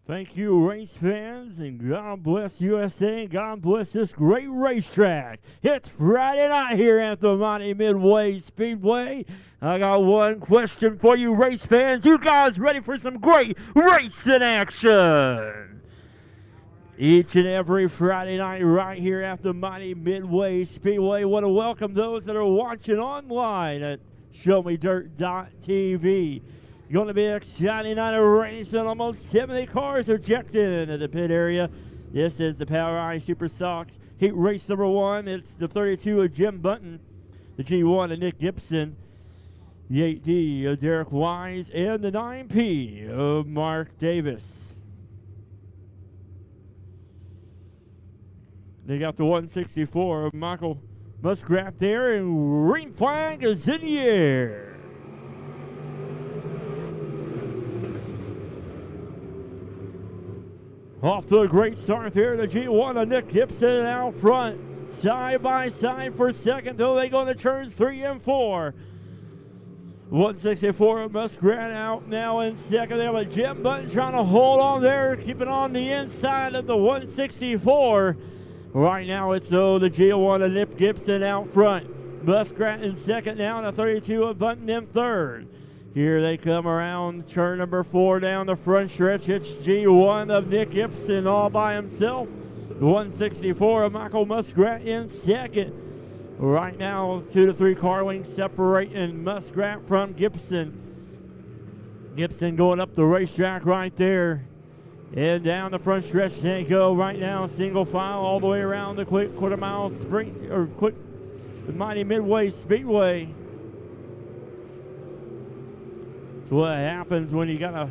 Thank you, race fans, and God bless USA, and God bless this great racetrack. It's Friday night here at the Lebanon Midway Speedway. I got one question for you, race fans. You guys ready for some great racing action? Each and every Friday night right here at the Lebanon Midway Speedway. Want to welcome those that are watching online at ShowMeDirt.tv. Going to be an exciting night of racing. Almost 70 cars are checked in at the pit area. This is the POWERi Superstocks Heat Race number 1. It's the 32 of Jim Button, the G1 of Nick Gibson, the 8D of Derek Wise, and the 9P of Mark Davis. They got the 164 of Michael Muskrat there, and green flag is in the air. Off to a great start there, the G1 of Nick Gibson out front. Side by side for second, though they go to turns 3 and 4. 164 of Muskrat out now in second there, with Jim Button trying to hold on there, keeping on the inside of the 164. Right now it's though the G1 of Nick Gibson out front. Muskrat in second now, and the 32 of Button in third. Here they come around turn number 4 down the front stretch. It's G1 of Nick Gibson all by himself. The 164 of Michael Muskrat in second. Right now, 2 to 3 car wings separating Muskrat from Gibson. Gibson going up the racetrack right there. And down the front stretch they go right now, single file all the way around the quick quarter mile sprint, or quick, the Mighty Midway Speedway. It's what happens when you got a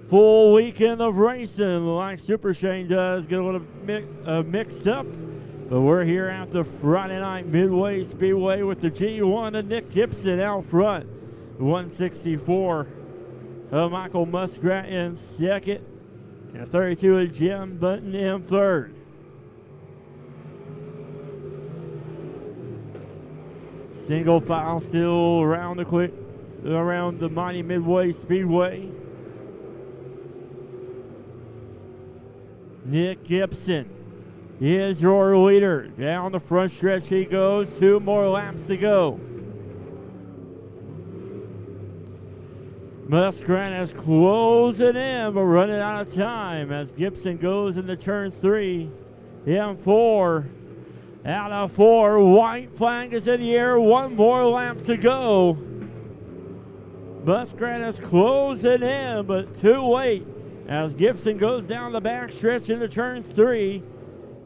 full weekend of racing like Super Shane does. Get a little mixed up. But we're here at the Friday night Midway Speedway with the G1 of Nick Gibson out front. 164 of Michael Muskrat in second. And 32 of Jim Button in third. Single file still around the Mighty Midway Speedway. Nick Gibson is your leader. Down the front stretch he goes. 2 more laps to go. Muskrat is closing in, but running out of time as Gibson goes into turns 3 and 4. Out of 4, white flag is in the air. 1 more lap to go. Muskrat is closing in, but too late as Gibson goes down the back stretch into turns 3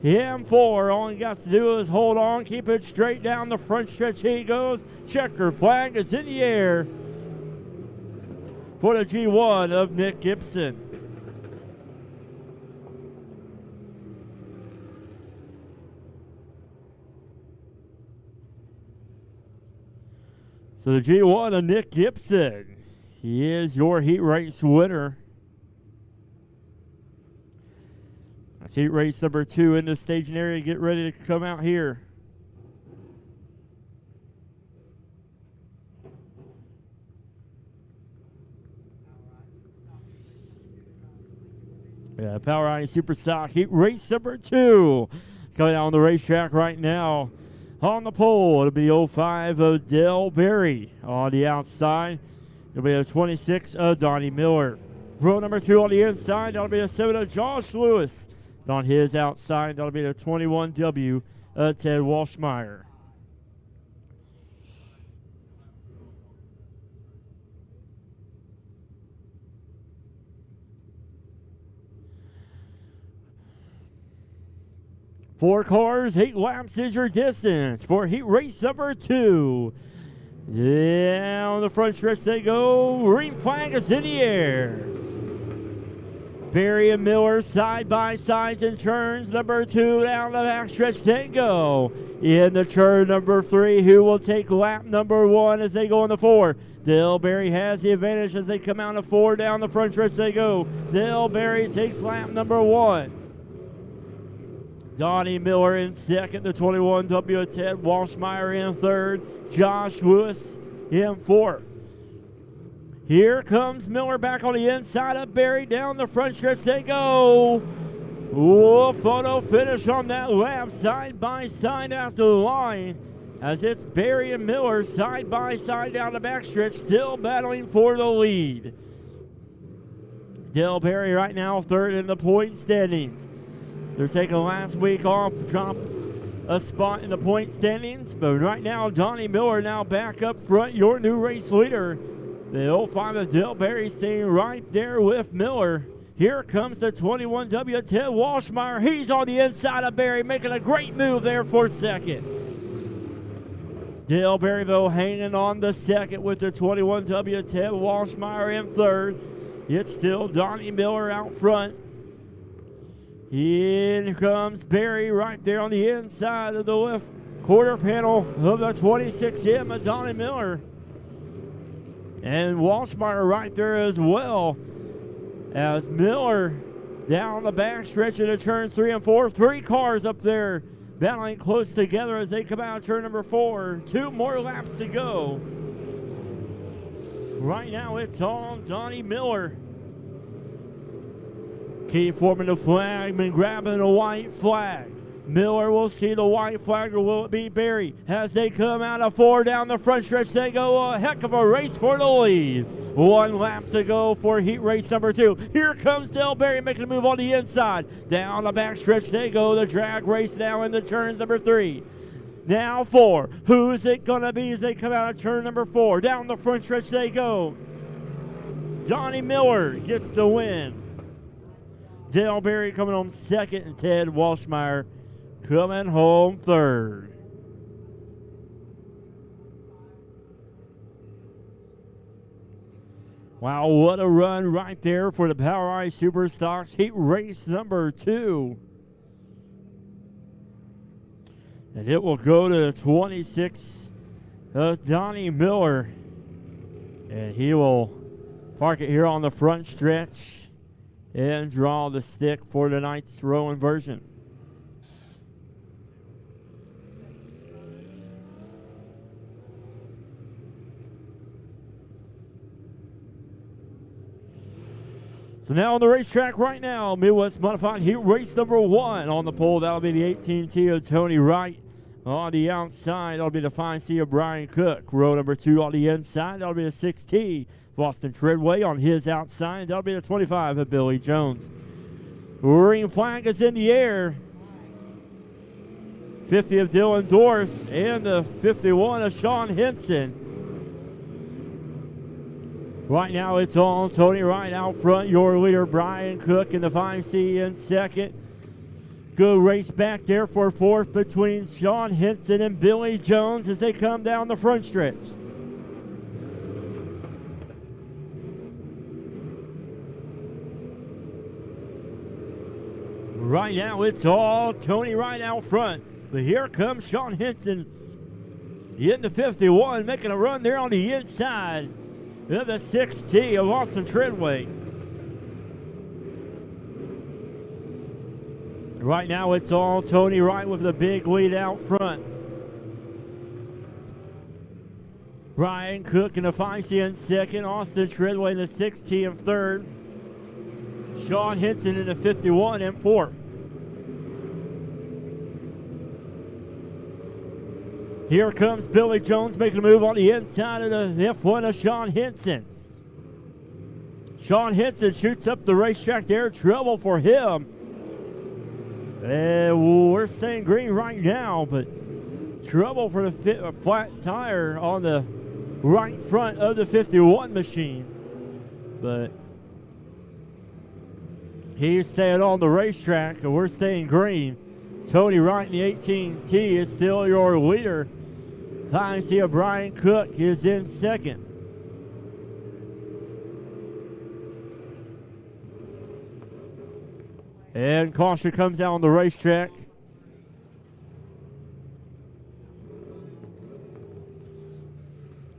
and 4. All he got to do is hold on, keep it straight down the front stretch he goes. Checker flag is in the air for the G1 of Nick Gibson. So the G1 of Nick Gibson, he is your heat race winner. That's heat race number 2 in the staging area. Get ready to come out here. Yeah, POWERi Superstock Heat Race number 2. Coming out on the racetrack right now. On the pole, it'll be 05 of Dale Berry. On the outside, it'll be a 26 of Donnie Miller. Row number 2 on the inside, that'll be a 7 of Josh Lewis. And on his outside, that'll be the 21W of Ted Walshmeyer. Four cars, 8 laps is your distance for heat race number 2. Down the front stretch they go. Green flag is in the air. Berry and Miller side by sides in turns number 2. Down the back stretch they go. In the turn number 3, who will take lap number 1 as they go into 4? Dale Berry has the advantage as they come out of 4. Down the front stretch they go. Dale Berry takes lap number 1. Donnie Miller in second, the 21W Ted Walshmeyer in third, Josh Lewis in fourth. Here comes Miller back on the inside of Berry. Down the front stretch they go. Ooh, photo finish on that lap, side by side out the line. As it's Berry and Miller side by side down the backstretch, still battling for the lead. Dale Berry right now third in the point standings. They're taking last week off, dropped a spot in the point standings, but right now Donnie Miller now back up front, your new race leader. The 05 of Dale Berry staying right there with Miller. Here comes the 21W Ted Walshmeyer. He's on the inside of Berry, making a great move there for second. Dale Berry, though, hanging on the second with the 21W Ted Walshmeyer in third. It's still Donnie Miller out front. In comes Berry right there on the inside of the left quarter panel of the 26M of Donnie Miller. And Walshmeyer right there as well. As Miller down the back stretch into turns 3 and 4. 3 cars up there battling close together as they come out of turn number 4. 2 more laps to go. Right now it's all Donnie Miller. Key forming the flagman, grabbing the white flag. Miller will see the white flag, or will it be Berry? As they come out of 4 down the front stretch, they go a heck of a race for the lead. 1 lap to go for heat race number 2. Here comes Dale Berry making a move on the inside. Down the back stretch they go. The drag race now into turns number 3. Now 4. Who's it going to be as they come out of turn number 4? Down the front stretch they go. Donnie Miller gets the win. Dale Berry coming home second, and Ted Walshmeyer coming home third. Wow, what a run right there for the POWRi Super Stocks heat race number 2. And it will go to the 26 of Donnie Miller. And he will park it here on the front stretch and draw the stick for tonight's row inversion. So now on the racetrack right now, Midwest Modified Heat Race number 1 on the pole. That'll be the 18T of Tony Wright. On the outside, that'll be the 5C of Brian Cook. Row number 2 on the inside, that'll be the 6T of Austin Treadway. On his outside, that'll be the 25 of Billy Jones. Green flag is in the air. 50 of Dylan Doris and the 51 of Sean Henson. Right now it's all Tony Wright out front. Your leader Brian Cook in the 5C in second. Good race back there for fourth between Sean Henson and Billy Jones as they come down the front stretch. Right now it's all Tony Wright out front. But here comes Sean Henson in the 51, making a run there on the inside of the 6T of Austin Treadway. Right now it's all Tony Wright with the big lead out front. Brian Cook in the 5C in second. Austin Treadway in the 6T in third. Sean Henson in the 51 in fourth. Here comes Billy Jones making a move on the inside of the F1 of Sean Henson. Sean Henson shoots up the racetrack there. Trouble for him. And we're staying green right now, but trouble for the flat tire on the right front of the 51 machine. But he's staying on the racetrack, and we're staying green. Tony Wright in the 18T is still your leader. I see Brian Cook is in second. And caution comes out on the racetrack.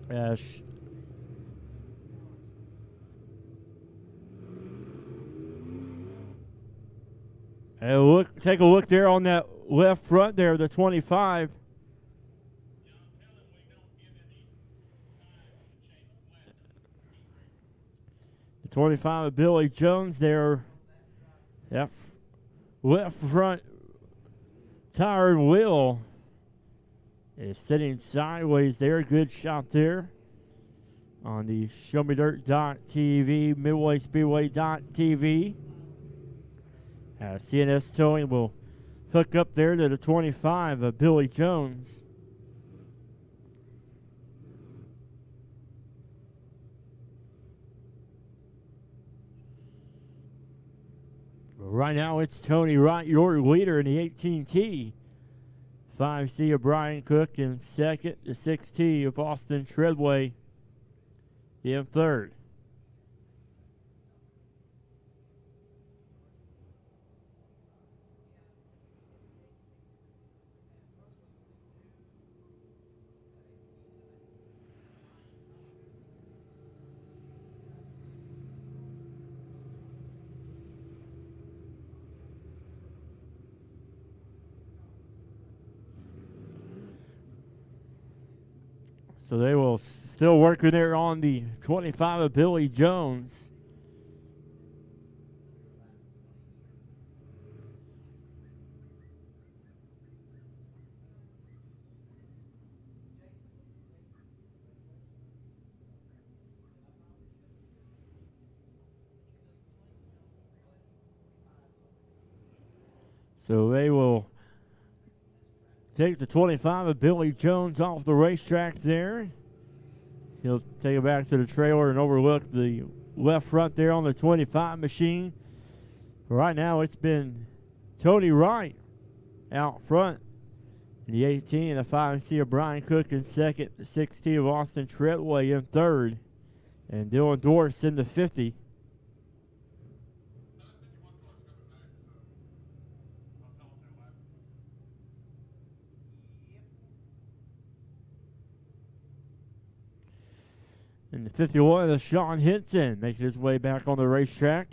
And take a look there on that left front there, the 25. The 25 of Billy Jones there. That left front tire wheel is sitting sideways there. Good shot there on the ShowMeDirt.tv, MidwaySpeedway.tv. CNS Towing will hook up there to the 25 of Billy Jones. Right now it's Tony Wright, your leader in the 18T. 5C of Brian Cook in second. The 6T of Austin Treadway in third. So they will still working there on the 25 of Billy Jones. So they will take the 25 of Billy Jones off the racetrack there. He'll take it back to the trailer and overlook the left front there on the 25 machine. Right now it's been Tony Wright out front. The 18, the 5C of Brian Cook in second. The 6T of Austin Treadway in third. And Dylan Dorse in the 50. And the 51 of Sean Henson making his way back on the racetrack.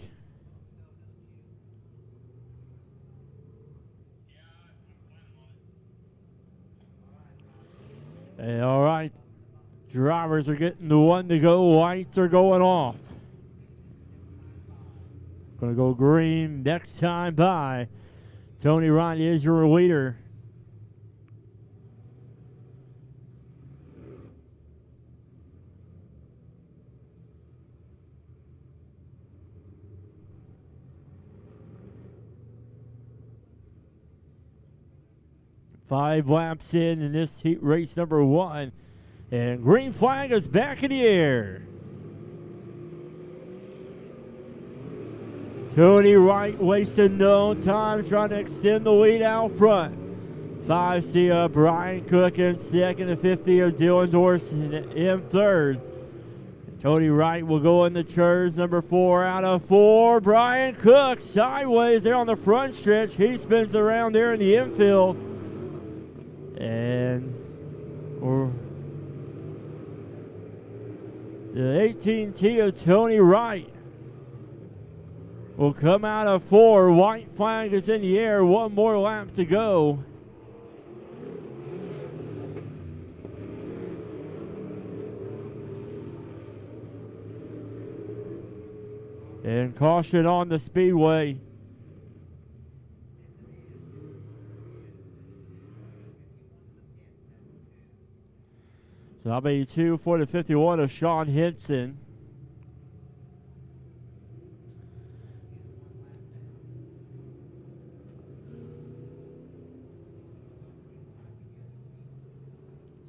And all right, drivers are getting the one to go. Lights are going off. Going to go green next time by. Tony Wright is your leader. Five laps in this heat race number one. And green flag is back in the air. Tony Wright wasting no time trying to extend the lead out front. 5C of Brian Cook in second, and 50 of Dylan Dorse in third. Tony Wright will go in the turns, number 4 out of 4. Brian Cook sideways there on the front stretch. He spins around there in the infield. And the 18T of Tony Wright will come out of 4. White flag is in the air. One more lap to go. And caution on the speedway. So that'll be 2 for the 51 of Sean Henson.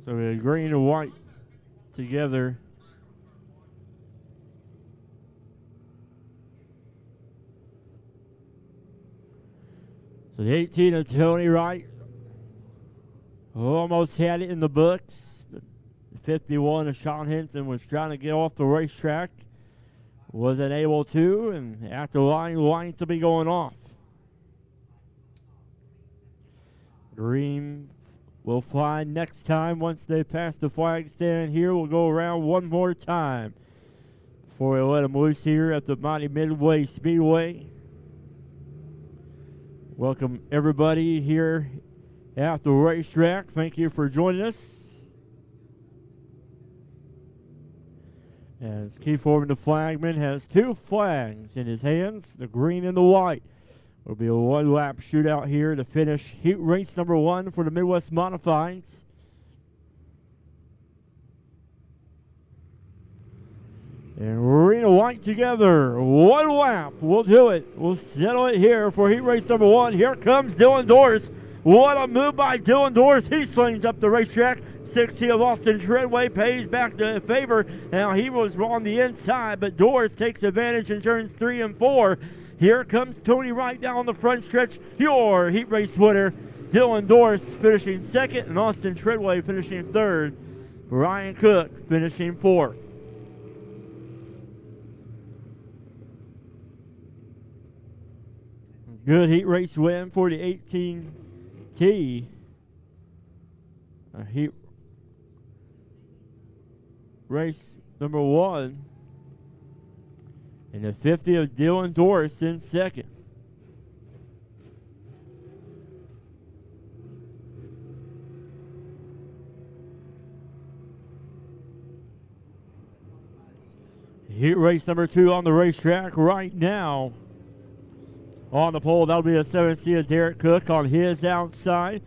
So we have green and white together. So the 18 of Tony Wright almost had it in the books. 51 of Sean Henson was trying to get off the racetrack. Wasn't able to, and after line, lights will be going off. Green will fly next time once they pass the flag stand here. We'll go around one more time before we let them loose here at the Lebanon Midway Speedway. Welcome everybody here at the racetrack. Thank you for joining us. As Keith Orban, the flagman, has 2 flags in his hands, the green and the white. It'll be a 1-lap shootout here to finish heat race number 1 for the Midwest Modifieds. And green and white together. 1 lap. We'll do it. We'll settle it here for heat race number 1. Here comes Dylan Doris. What a move by Dylan Doris. He slings up the racetrack. 60 of Austin Treadway pays back to favor. Now he was on the inside, but Doris takes advantage in turns 3 and 4. Here comes Tony Wright down the front stretch. Your heat race winner, Dylan Doris, finishing 2nd, and Austin Treadway finishing 3rd. Ryan Cook finishing 4th. Good heat race win for the 18T. Heat race number 1. And the 50 of Dylan Doris in 2nd. Heat race number 2 on the racetrack right now. On the pole, that'll be a 7C of Derek Cook. On his outside,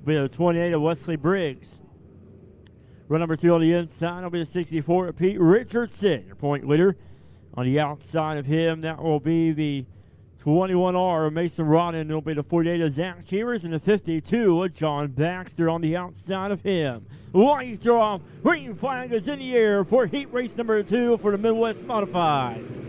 will be a 28 of Wesley Briggs. Run number 2 on the inside, will be a 64 of Pete Richardson, your point leader. On the outside of him, that will be the 21R of Mason Rodden. It'll be the 48 of Zach Cheevers and the 52 of John Baxter on the outside of him. Lights are off. Green flag is in the air for heat race number 2 for the Midwest Modifieds.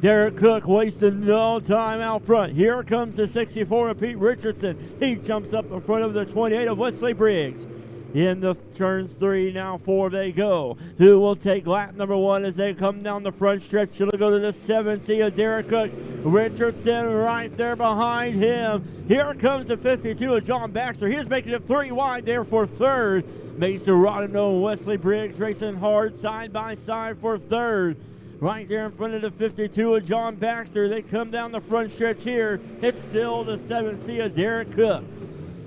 Derek Cook wasting no time out front. Here comes the 64 of Pete Richardson. He jumps up in front of the 28 of Wesley Briggs. In the turns 3, now 4 they go. Who will take lap number 1 as they come down the front stretch? It'll go to the 7C of Derek Cook. Richardson right there behind him. Here comes the 52 of John Baxter. He's making it 3 wide there for 3rd. Mason Rodino and Wesley Briggs racing hard side by side for 3rd. Right there in front of the 52 of John Baxter. They come down the front stretch here. It's still the 7C of Derek Cook.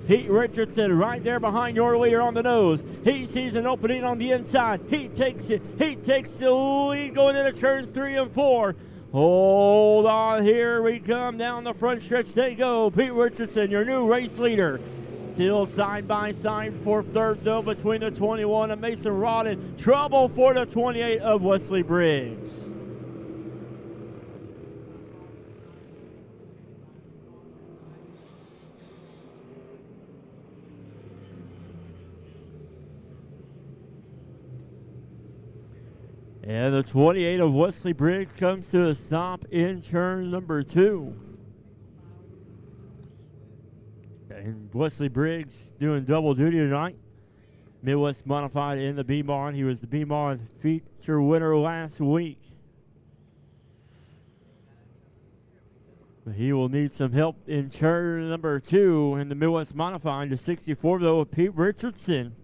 Pete Richardson right there behind your leader on the nose. He sees an opening on the inside. He takes it. He takes the lead going into turns 3 and 4. Hold on, here we come down the front stretch. They go. Pete Richardson, your new race leader. Still side by side for 3rd though between the 21 of Mason Rodden. Trouble for the 28 of Wesley Briggs. And the 28 of Wesley Briggs comes to a stop in turn number 2. And Wesley Briggs doing double duty tonight. Midwest Modified in the B-Mod. He was the B-Mod feature winner last week. But he will need some help in turn number 2 in the Midwest Modified. The 64 though of Pete Richardson.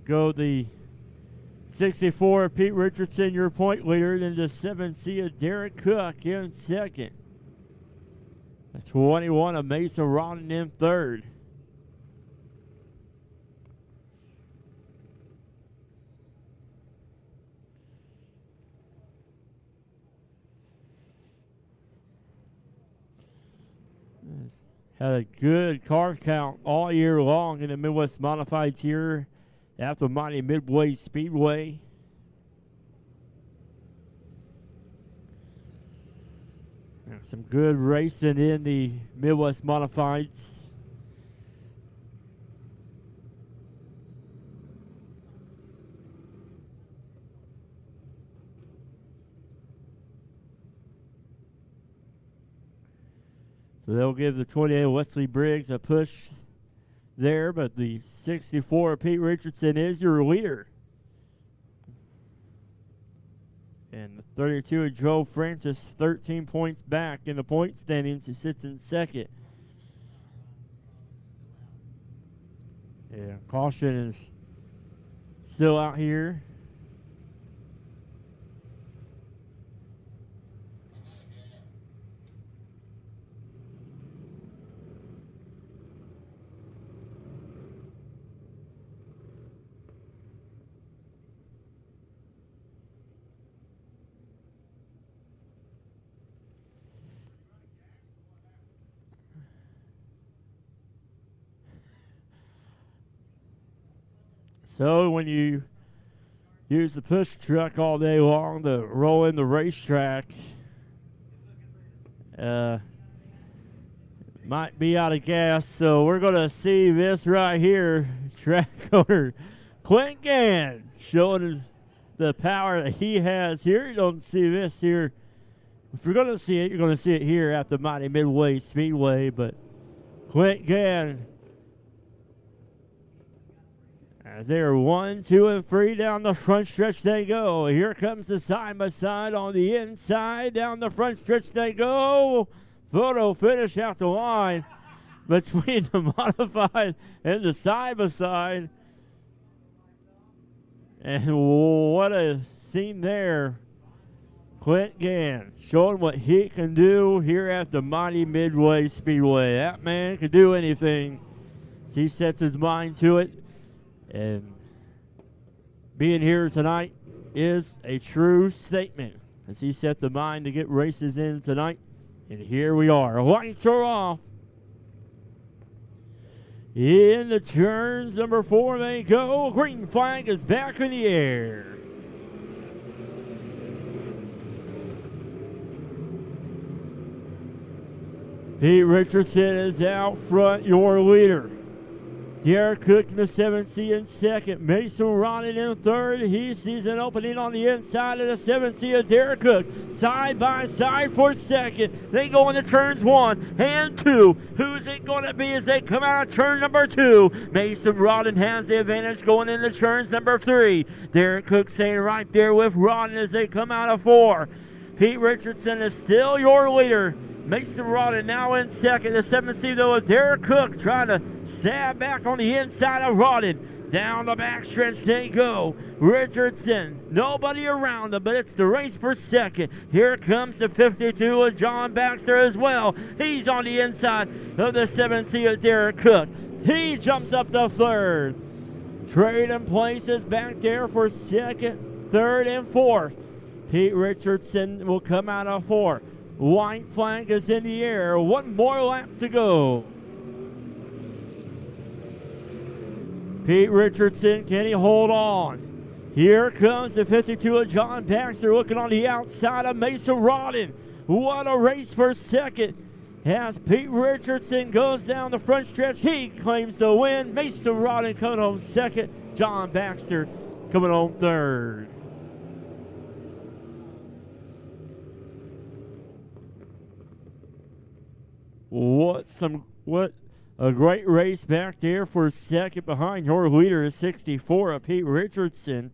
Go the 64 of Pete Richardson, your point leader. Then the 7C of Derek Cook in 2nd. The 21 of Mason Rodden in 3rd. Had a good car count all year long in the Midwest Modifieds here at the mighty Midway Speedway. Some good racing in the Midwest Modifieds. So they'll give the 28 Wesley Briggs a push there, but the 64 Pete Richardson is your leader. And the 32 of Joe Francis, 13 points back in the point standings. He sits in 2nd. Yeah, caution is still out here. So when you use the push truck all day long to roll in the racetrack, might be out of gas. So we're going to see this right here. Track owner Clint Gann showing the power that he has here. You don't see this here. If you're going to see it, you're going to see it here at the Mighty Midway Speedway. But Clint Gann, as they are 1, 2, and 3 down the front stretch they go. Here comes the side-by-side on the inside. Down the front stretch they go. Photo finish out the line between the modified and the side-by-side. And what a scene there. Clint Gann showing what he can do here at the Mighty Midway Speedway. That man can do anything. He sets his mind to it. And being here tonight is a true statement, as he set the mind to get races in tonight. And here we are. Lights are off. In the turns, number 4 they go. Green flag is back in the air. Pete Richardson is out front, your leader. Derek Cook in the 7C in second. Mason Rodden in third. He sees an opening on the inside of the 7C of Derek Cook. Side by side for second. They go into turns 1 and 2. Who's it going to be as they come out of turn number 2? Mason Rodden has the advantage going into turns number 3. Derek Cook staying right there with Rodden as they come out of 4. Pete Richardson is still your leader. Mason Rodden now in second. The 7C though of Derek Cook trying to stab back on the inside of Rodden. Down the backstretch they go. Richardson, nobody around him, but it's the race for second. Here comes the 52 of John Baxter as well. He's on the inside of the 7C of Derek Cook. He jumps up to third. Trading places back there for second, third, and fourth. Pete Richardson will come out of 4. White flag is in the air. 1 more lap to go. Pete Richardson, can he hold on? Here comes the 52 of John Baxter looking on the outside of Mason Rodden. What a race for second. As Pete Richardson goes down the front stretch, he claims the win. Mason Rodden coming home second. John Baxter coming home third. What a great race back there for second behind your leader is 64 of Pete Richardson.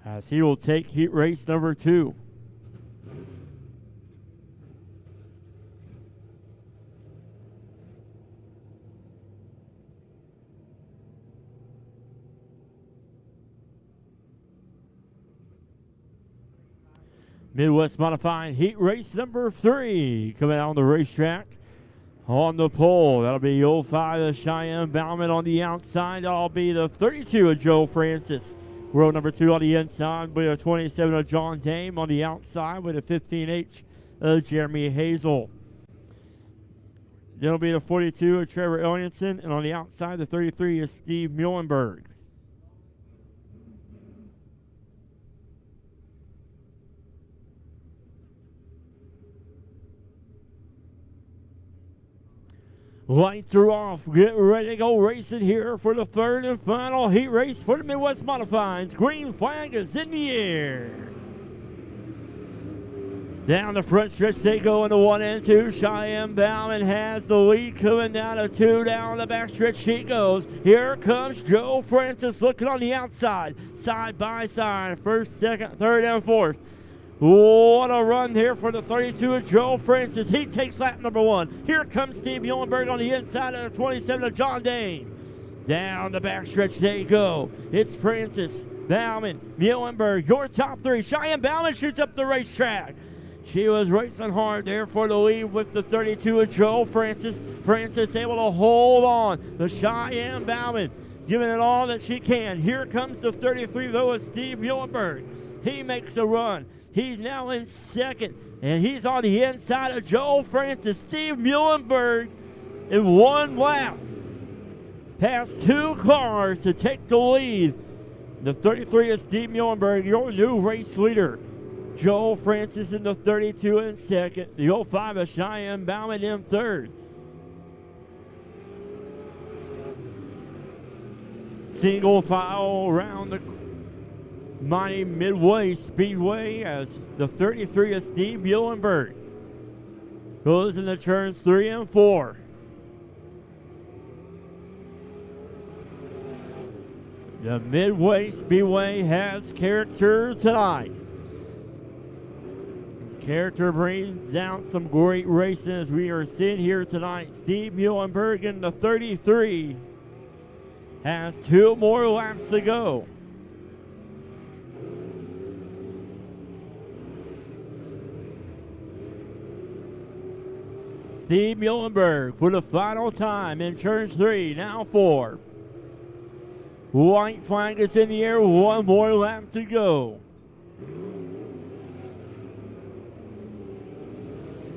As he will take heat race number 2. Midwest Modified heat race number 3 coming out on the racetrack. On the pole, that'll be 05 of Cheyenne Bauman on the outside. That'll be the 32 of Joe Francis. Row number 2 on the inside with a 27 of John Dame on the outside with a 15H of Jeremy Hazel. Then it'll be the 42 of Trevor Elliotson, and on the outside the 33 is Steve Muhlenberg. Lights are off. Get ready to go racing here for the third and final heat race for the Midwest Modifieds. Green flag is in the air. Down the front stretch they go into 1 and 2. Cheyenne Bauman has the lead coming down to 2. Down the back stretch she goes. Here comes Joe Francis looking on the outside. Side by side. First, second, third, and fourth. What a run here for the 32 of Joe Francis. He takes lap number 1. Here comes Steve Muhlenberg on the inside of the 27 of John Dane. Down the backstretch they go. It's Francis, Bauman, Muhlenberg, your top 3. Cheyenne Bauman shoots up the racetrack. She was racing hard there for the lead with the 32 of Joe Francis. Francis able to hold on. The Cheyenne Bauman giving it all that she can. Here comes the 33 though of Steve Muhlenberg. He makes a run. He's now in second, and he's on the inside of Joe Francis. Steve Muhlenberg in 1 lap past 2 cars to take the lead. The 33 is Steve Muhlenberg, your new race leader. Joel Francis in the 32 in second. The 05 is Cheyenne Bauman in third. Single file around the Lebanon Midway Speedway as the 33 is Steve Muhlenberg. Goes into turns 3 and 4. The Midway Speedway has character tonight. Character brings out some great racing as we are seeing here tonight. Steve Muhlenberg in the 33 has 2 more laps to go. Steve Muhlenberg for the final time in turns 3, now 4. White flag is in the air, 1 more lap to go.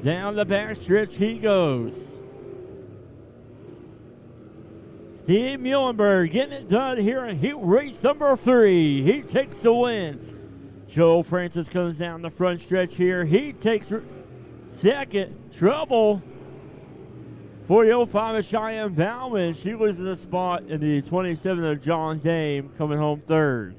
Down the backstretch he goes. Steve Muhlenberg getting it done here in heat race number 3. He takes the win. Joe Francis comes down the front stretch here. He takes second. Trouble for the 05 of Cheyenne Bauman. She loses a spot in the 27 of John Dame, coming home third.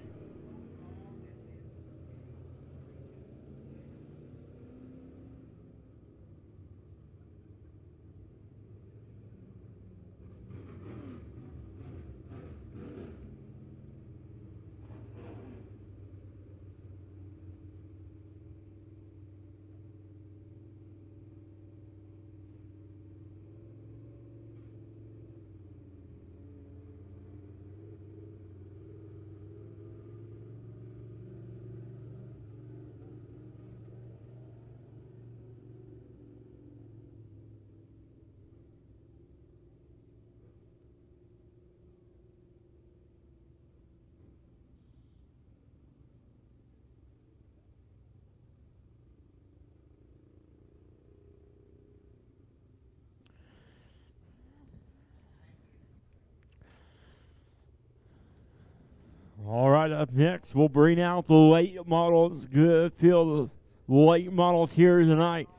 All right, up next, we'll bring out the late models. Good field of late models here tonight.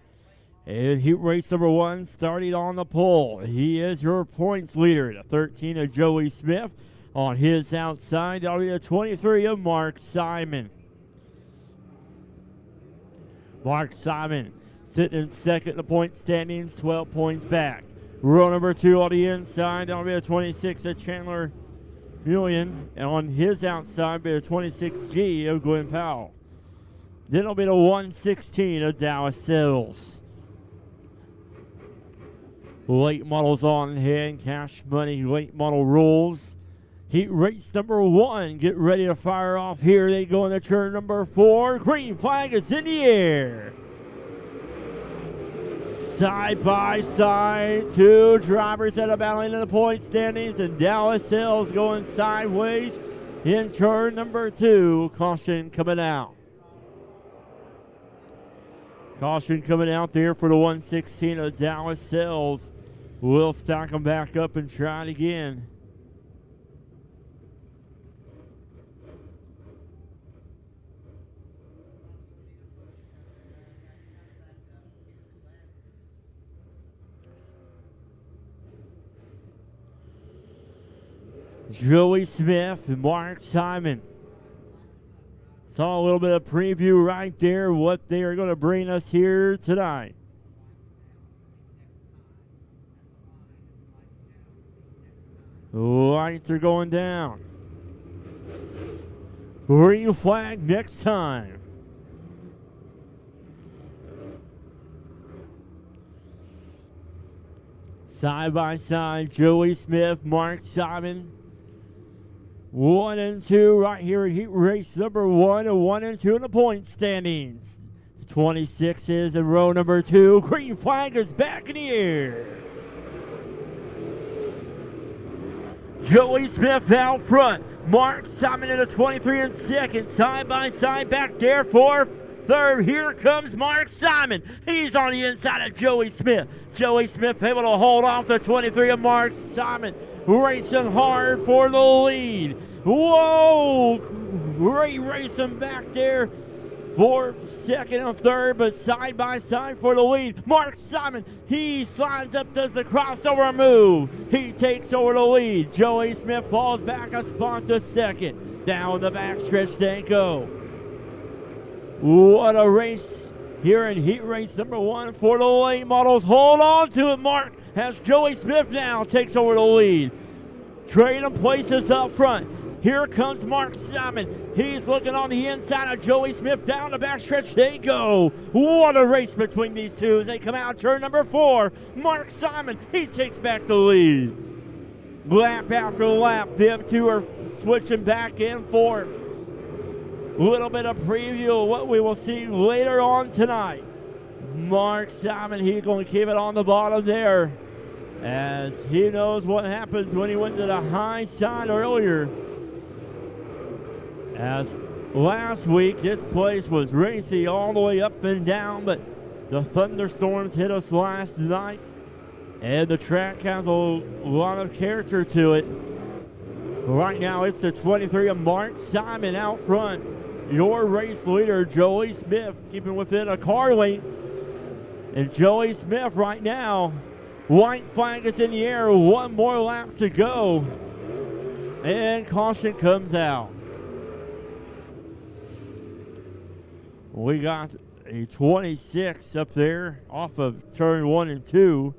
And heat race number 1 starting on the pole. He is your points leader. The 13 of Joey Smith. On his outside, that'll be the 23 of Mark Simon. Mark Simon sitting in second in the point standings, 12 points back. Row number 2 on the inside, that'll be the 26 of Chandler Million, and on his outside be the 26G of Glenn Powell. Then it'll be the 116 of Dallas Settles. Late models on hand, cash money, late model rules. Heat race number 1, get ready to fire off. Here they go into turn number 4. Green flag is in the air. Side by side, 2 drivers that are battling in the point standings, and Dallas Hills going sideways in turn number 2. Caution coming out. Caution coming out there for the 116 of Dallas Hills. We'll stack them back up and try it again. Joey Smith and Mark Simon. Saw a little bit of preview right there, what they are going to bring us here tonight. Lights are going down. Green flag next time. Side by side, Joey Smith, Mark Simon. 1 and 2 right here in heat race number 1, and 1 and 2 in the point standings. The 26 is in row number 2. Green flag is back in the air. Joey Smith out front. Mark Simon in the 23 in second. Side by side back there for third. Here comes Mark Simon. He's on the inside of Joey Smith. Joey Smith able to hold off the 23 of Mark Simon. racing hard for the lead. Whoa! Great racing back there. Fourth, second, and third, but side by side for the lead. Mark Simon, he slides up, does the crossover move. He takes over the lead. Joey Smith falls back a spot to second. Down the backstretch they go. What a race here in heat race number 1 for the late models. Hold on to it, Mark, as Joey Smith now takes over the lead. Trading places up front. Here comes Mark Simon. He's looking on the inside of Joey Smith. Down the backstretch they go. What a race between these two as they come out turn number 4. Mark Simon, he takes back the lead. Lap after lap, them two are switching back and forth. A little bit of preview of what we will see later on tonight. Mark Simon, he's going to keep it on the bottom there, as he knows what happens when he went to the high side earlier. As last week, this place was racy all the way up and down, but the thunderstorms hit us last night, and the track has a lot of character to it. Right now, it's the 23 of Mark Simon out front. Your race leader, Joey Smith, keeping within a car length. And Joey Smith right now, white flag is in the air, one more lap to go. And caution comes out. We got a 26 up there off of turn 1 and 2.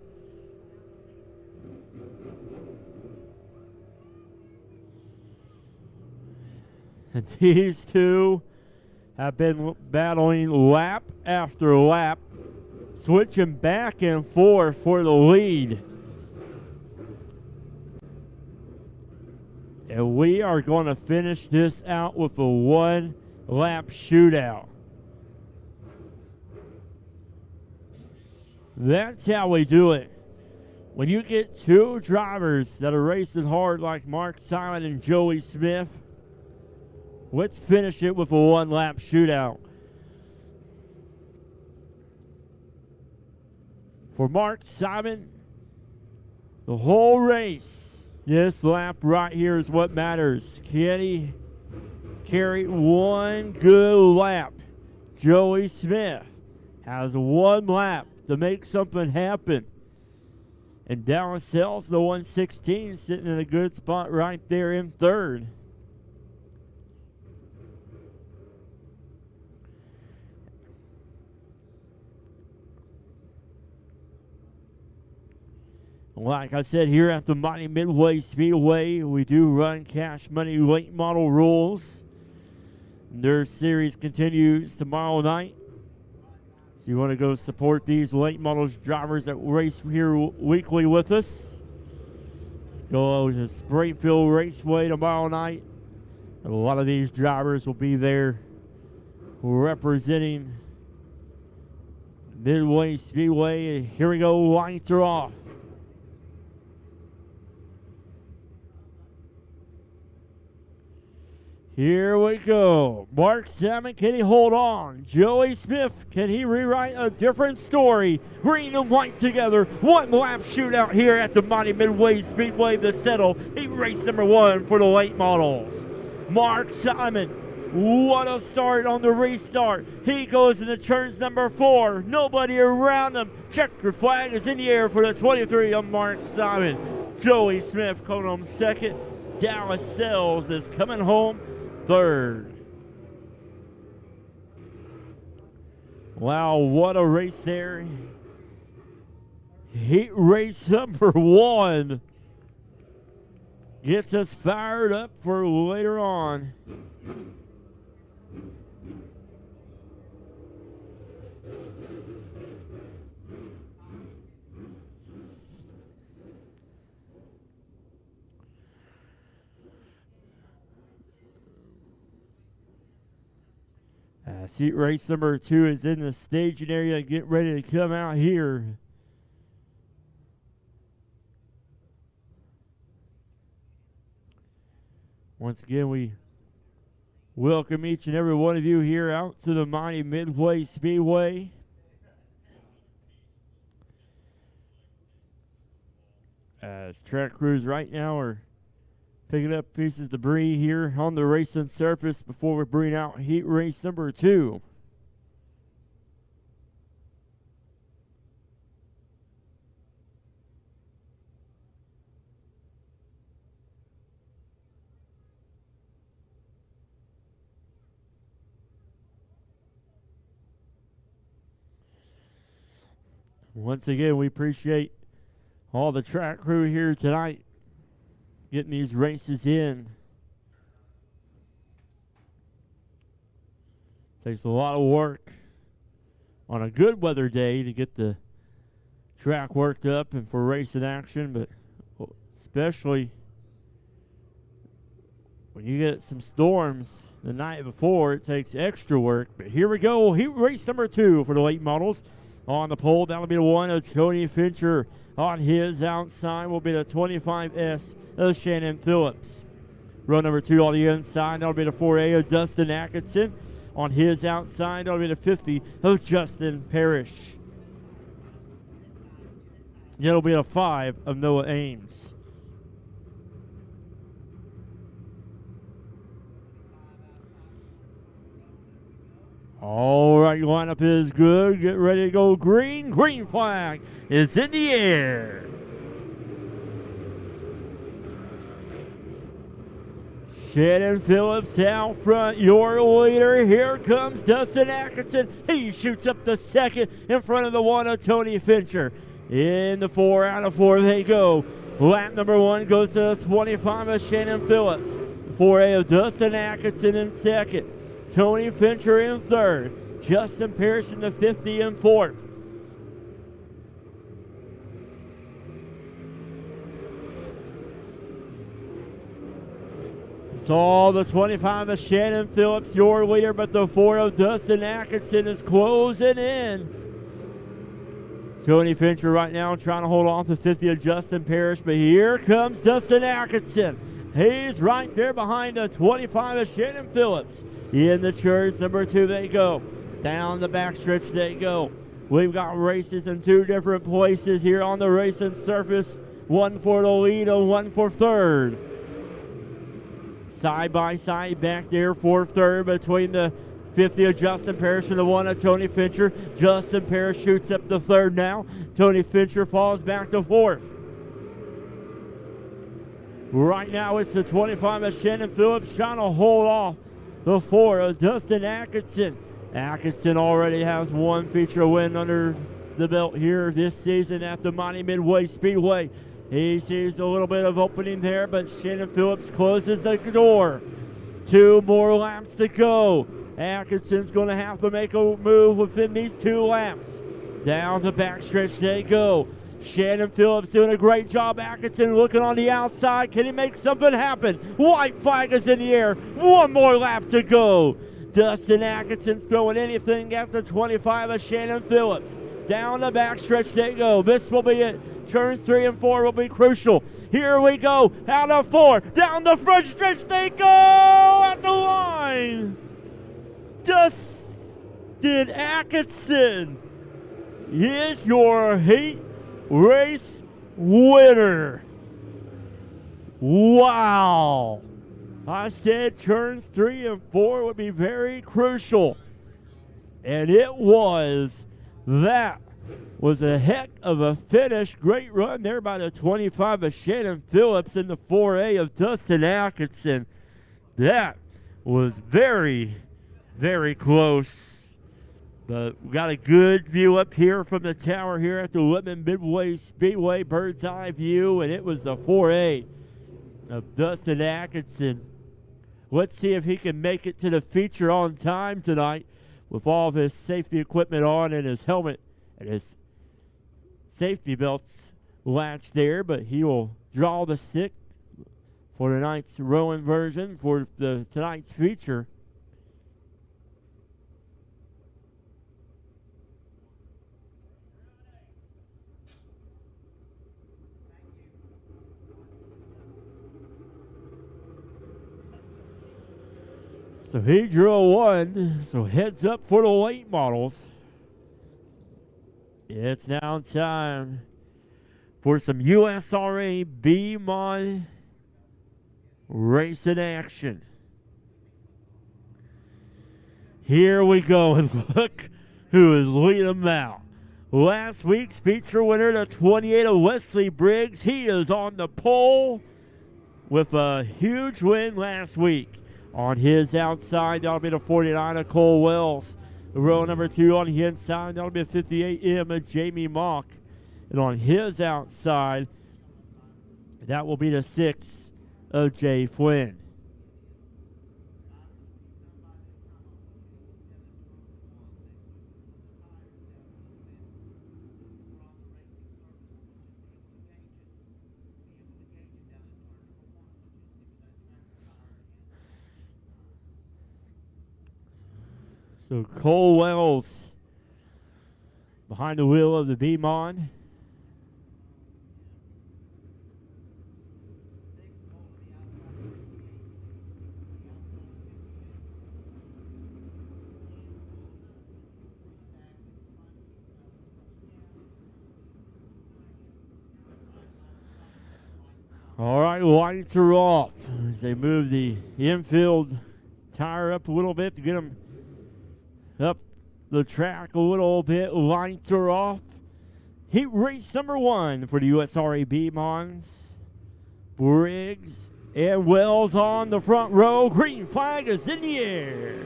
And these two have been battling lap after lap, switching back and forth for the lead. And we are going to finish this out with a one-lap shootout. That's how we do it. When you get two drivers that are racing hard like Mark Simon and Joey Smith, let's finish it with a one-lap shootout. For Mark Simon, the whole race, this lap right here is what matters. Can he carry one good lap? Joey Smith has one lap to make something happen. And Dallas Sells, the 116, sitting in a good spot right there in third. Like I said, here at the Mighty Midway Speedway, we do run cash money late model rules. Their series continues tomorrow night. So you want to go support these late models drivers that race here weekly with us. Go to Springfield Raceway tomorrow night. And a lot of these drivers will be there representing Midway Speedway. And here we go, lights are off. Here we go. Mark Simon, can he hold on? Joey Smith, can he rewrite a different story? Green and white together. One lap shootout here at the Mighty Midway Speedway to settle heat race number 1 for the late models. Mark Simon, what a start on the restart. He goes into turns number 4. Nobody around him. Checker flag is in the air for the 23 of Mark Simon. Joey Smith coming home second. Dallas Sells is coming home third. Wow, what a race there. Heat race number 1 gets us fired up for later on. Heat race number 2 is in the staging area, getting ready to come out here. Once again, we welcome each and every one of you here out to the Mighty Midway Speedway. As track crews right now are picking up pieces of debris here on the racing surface before we bring out heat race number 2. Once again, we appreciate all the track crew here tonight getting these races in. Takes a lot of work on a good weather day to get the track worked up and for racing action, but especially when you get some storms the night before, it takes extra work. But here we go, heat race number 2 for the late models. On the pole, that'll be the 1 of Tony Fincher. On his outside will be the 25S of Shannon Phillips. Row number 2 on the inside, that'll be the 4A of Dustin Atkinson. On his outside, that'll be the 50 of Justin Parrish. It'll be the 5 of Noah Ames. All right, lineup is good. Get ready to go green. Green flag is in the air. Shannon Phillips out front, your leader. Here comes Dustin Atkinson. He shoots up the second in front of the 1 of Tony Fincher. In the 4 out of 4 they go. Lap number 1 goes to the 25 of Shannon Phillips. 4A of Dustin Atkinson in second. Tony Fincher in third. Justin Parrish in the 50 in fourth. It's all the 25 of Shannon Phillips, your leader, but the 4 of Dustin Atkinson is closing in. Tony Fincher right now trying to hold on to 50 of Justin Parrish, but here comes Dustin Atkinson. He's right there behind the 25 of Shannon Phillips. In the church, number 2 they go. Down the backstretch they go. We've got races in 2 different places here on the racing surface. 1 for the lead and 1 for third. Side by side back there for third between the 50 of Justin Parrish and the 1 of Tony Fincher. Justin Parrish shoots up the third now. Tony Fincher falls back to fourth. Right now it's the 25 of Shannon Phillips trying to hold off the 4 of Dustin Atkinson. Atkinson already has 1 feature win under the belt here this season at the Lebanon Midway Speedway. He sees a little bit of opening there, but Shannon Phillips closes the door. 2 more laps to go. Atkinson's going to have to make a move within these 2 laps. Down the backstretch they go. Shannon Phillips doing a great job. Atkinson looking on the outside. Can he make something happen? White flag is in the air. 1 more lap to go. Dustin Atkinson's throwing anything at the 25 of Shannon Phillips. Down the backstretch they go. This will be it. Turns 3 and 4 will be crucial. Here we go. Out of 4. Down the front stretch they go at the line. Dustin Atkinson is your heat race winner. Wow. I said turns 3 and 4 would be very crucial. And it was. That was a heck of a finish. Great run there by the 25 of Shannon Phillips and the 4A of Dustin Atkinson. That was very, very close. But we got a good view up here from the tower here at the Lebanon Midway Speedway, bird's eye view, and it was the 4A of Dustin Atkinson. Let's see if he can make it to the feature on time tonight with all of his safety equipment on and his helmet and his safety belts latched there, but he will draw the stick for tonight's rowing version for tonight's feature. So he drew a 1, so heads up for the late models. It's now time for some USRA B-Mod racing action. Here we go, and look who is leading them out. Last week's feature winner, the 28 of Wesley Briggs. He is on the pole with a huge win last week. On his outside, that'll be the 49 of Cole Wells. Row number 2 on the inside, that'll be a 58M of Jamie Mock. And on his outside, that will be the 6 of Jay Flynn. So Cole Wells behind the wheel of the B-Mod. All right, lights are off as they move the infield tire up a little bit to get them up the track a little bit. Lights are off. Heat race number 1 for the USRA B-Mods. Briggs and Wells on the front row. Green flag is in the air.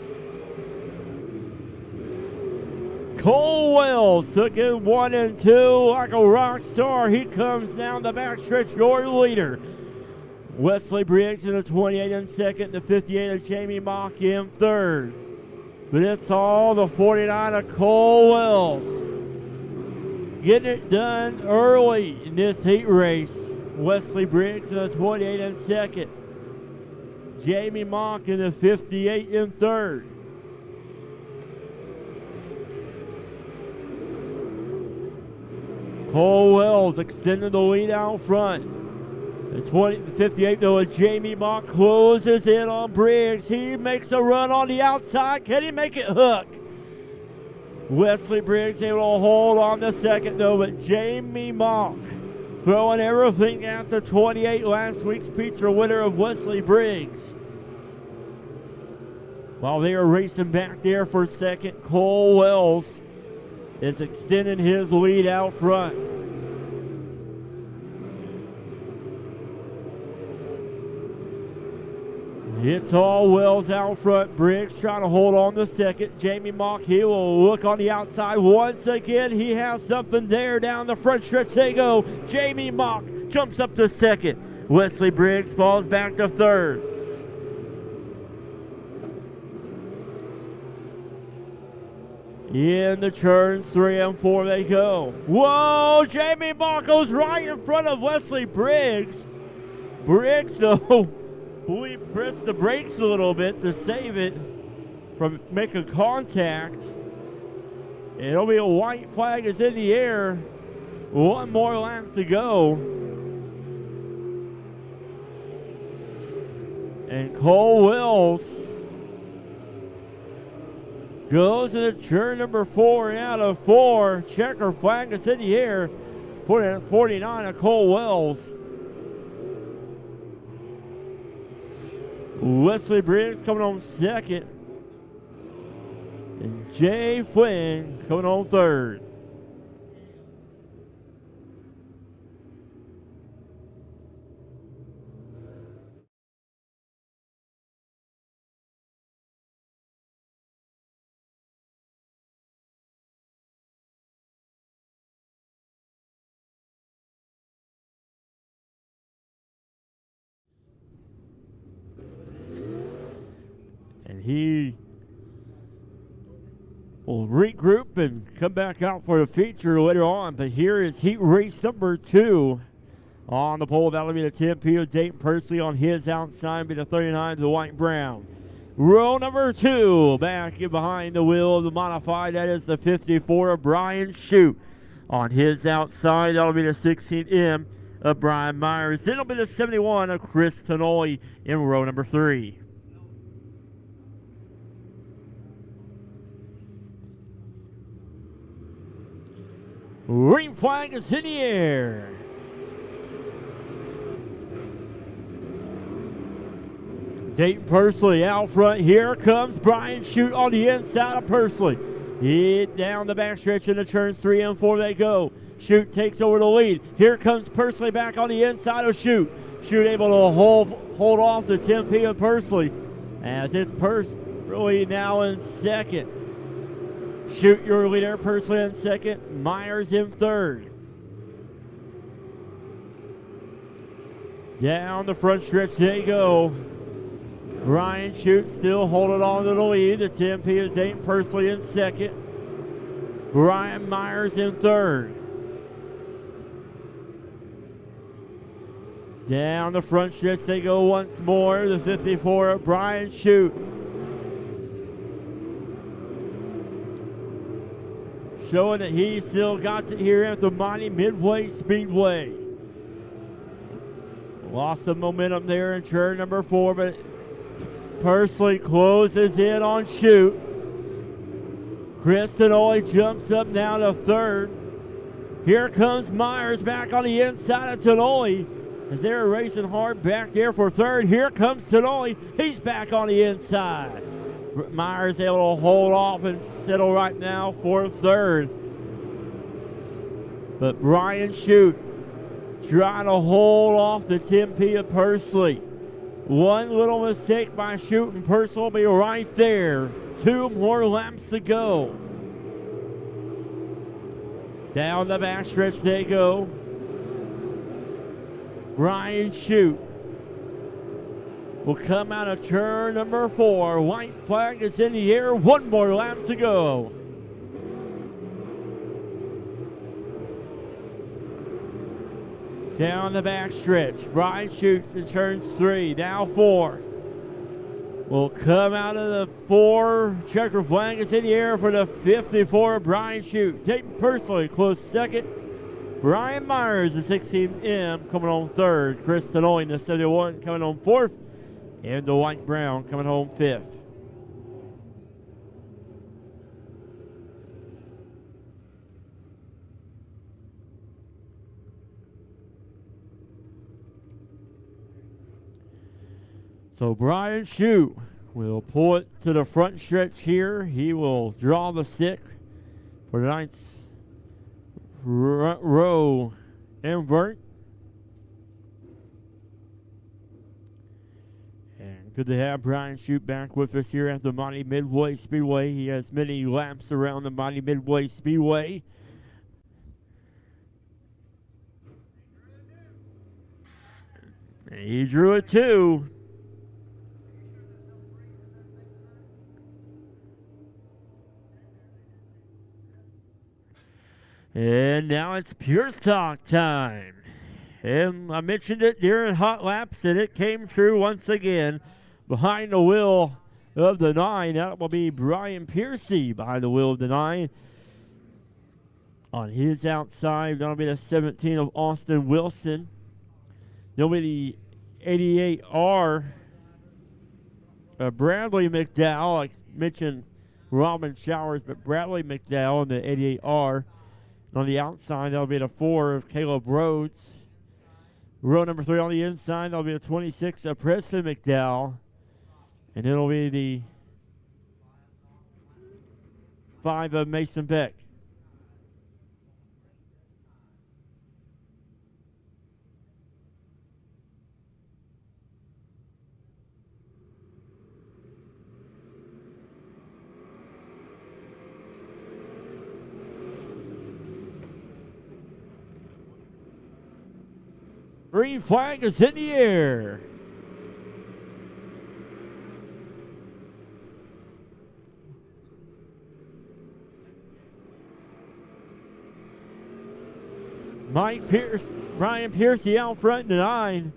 Cole Wells took in 1 and 2 like a rock star. He comes down the backstretch, your leader. Wesley Briggs in the 28 in second, the 58 of Jamie Mock in third. But it's all the 49 of Cole Wells getting it done early in this heat race. Wesley Briggs in the 28 in second. Jamie Mock in the 58 in third. Cole Wells extending the lead out front. The 58 though, Jamie Mock closes in on Briggs. He makes a run on the outside. Can he make it hook? Wesley Briggs able to hold on the second though, but Jamie Mock throwing everything at the 28, last week's feature winner of Wesley Briggs. While they are racing back there for second, Cole Wells is extending his lead out front. It's all Wells out front. Briggs trying to hold on the second. Jamie Mock, he will look on the outside once again. He has something there down the front stretch. They go. Jamie Mock jumps up to second. Wesley Briggs falls back to third. In the turns 3 and 4 they go. Whoa, Jamie Mock goes right in front of Wesley Briggs. Briggs, though, we pressed the brakes a little bit to save it from making contact. It'll be a white flag is in the air. 1 more lap to go. And Cole Wells goes to the turn number 4 out of 4. Checker flag is in the air for 49 of Cole Wells. Wesley Briggs coming on second. And Jay Flynn coming on third. And he will regroup and come back out for the feature later on. But here is heat race number 2 on the pole. That'll be the 10P of Dayton Persley. On his outside, be the 39 to the white and brown. Row number 2, back in behind the wheel of the modified. That is the 54 of Brian Shute. On his outside, that'll be the 16M of Brian Myers. Then it'll be the 71 of Chris Tonoli in row number 3. Green flag is in the air. Dayton Pursley out front. Here comes Brian Shute on the inside of Pursley. Hit down the backstretch into turns 3 and 4 they go. Shute takes over the lead. Here comes Pursley back on the inside of Shute. Shute able to hold off the Tempe of Pursley as it's Pursley now in second. Shute your leader, Pursley in second, Myers in third. Down the front stretch they go. Brian Shute still holding on to the lead. The Tempe of Dayton Pursley in second. Brian Myers in third. Down the front stretch they go once more. The 54 of Brian Shute. Showing that he still got it here at the Lebanon Midway Speedway. Lost the momentum there in turn number 4, but Pursley closes in on Shute. Chris Tenoli jumps up now to third. Here comes Myers back on the inside of Tenoli as they're racing hard back there for third. Here comes Tenoli. He's back on the inside. Myers able to hold off and settle right now for third. But Brian Shute trying to hold off the Tempe of Pursley. One little mistake by Shute and Pursley will be right there. 2 more laps to go. Down the backstretch they go. Brian Shute will come out of turn number 4. White flag is in the air. 1 more lap to go. Down the backstretch, Brian Shute in turns 3, now 4. Will come out of the 4. Checker flag is in the air for the 54, Brian Shute. Dayton Pursley close second. Brian Myers, the 16M, coming on third. Chris Tenoli, the 71, coming on fourth. And the White Brown coming home fifth. So Brian Shute will pull it to the front stretch here. He will draw the stick for the ninth row invert. And good to have Brian Shute back with us here at the Lebanon Midway Speedway. He has many laps around the Lebanon Midway Speedway. And he drew it too. And now it's pure stock time. And I mentioned it during hot laps, and it came true once again. Behind the wheel of the 9, that will be Brian Piercy behind the wheel of the 9. On his outside, that'll be the 17 of Austin Wilson. There'll be the 88R Bradley McDowell. I mentioned Robin Showers, but Bradley McDowell in the 88R. On the outside, that'll be the 4 of Caleb Rhodes. Row number 3 on the inside, that'll be the 26 of Preston McDowell. And it'll be the 5 of Mason Beck. Green flag is in the air. Brian Piercy out front in the 9.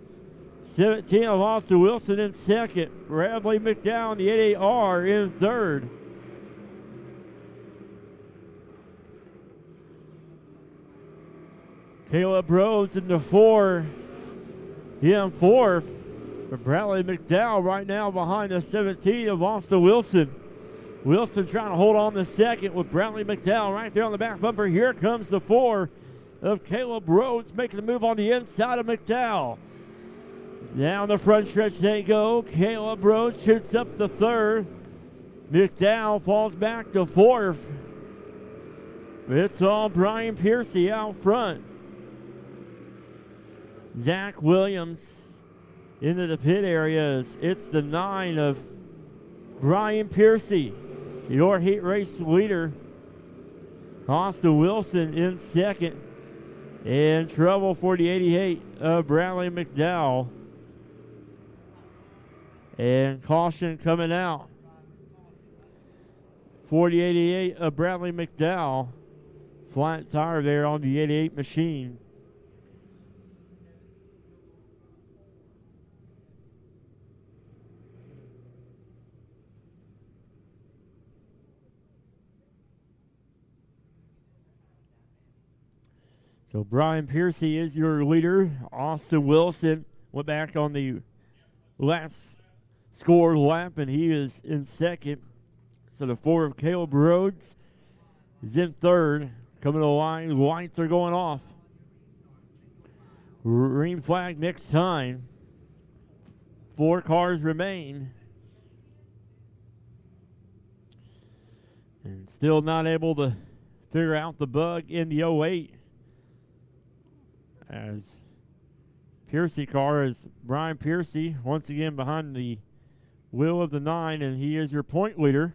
17 of Austin Wilson in second. Bradley McDowell in the 88R in third. Caleb Rhodes in the 4. In fourth. But Bradley McDowell right now behind the 17 of Austin Wilson. Wilson trying to hold on to second with Bradley McDowell right there on the back bumper. Here comes the 4 of Caleb Rhodes making the move on the inside of McDowell. Down the front stretch they go. Caleb Rhodes shoots up the third. McDowell falls back to fourth. It's all Brian Piercy out front. Zach Williams into the pit areas. It's the 9 of Brian Piercy, your heat race leader. Austin Wilson in second. In trouble for the 88 of Bradley McDowell. And caution coming out for the 88 of Bradley McDowell. Flat tire there on the 88 machine. So Brian Piercy is your leader. Austin Wilson went back on the last score lap, and he is in second. So the 4 of Caleb Rhodes is in third. Coming to the line, lights are going off. Green flag next time. 4 cars remain. And still not able to figure out the bug in the 08. As Piercy car is Brian Piercy once again behind the wheel of the 9, and he is your point leader.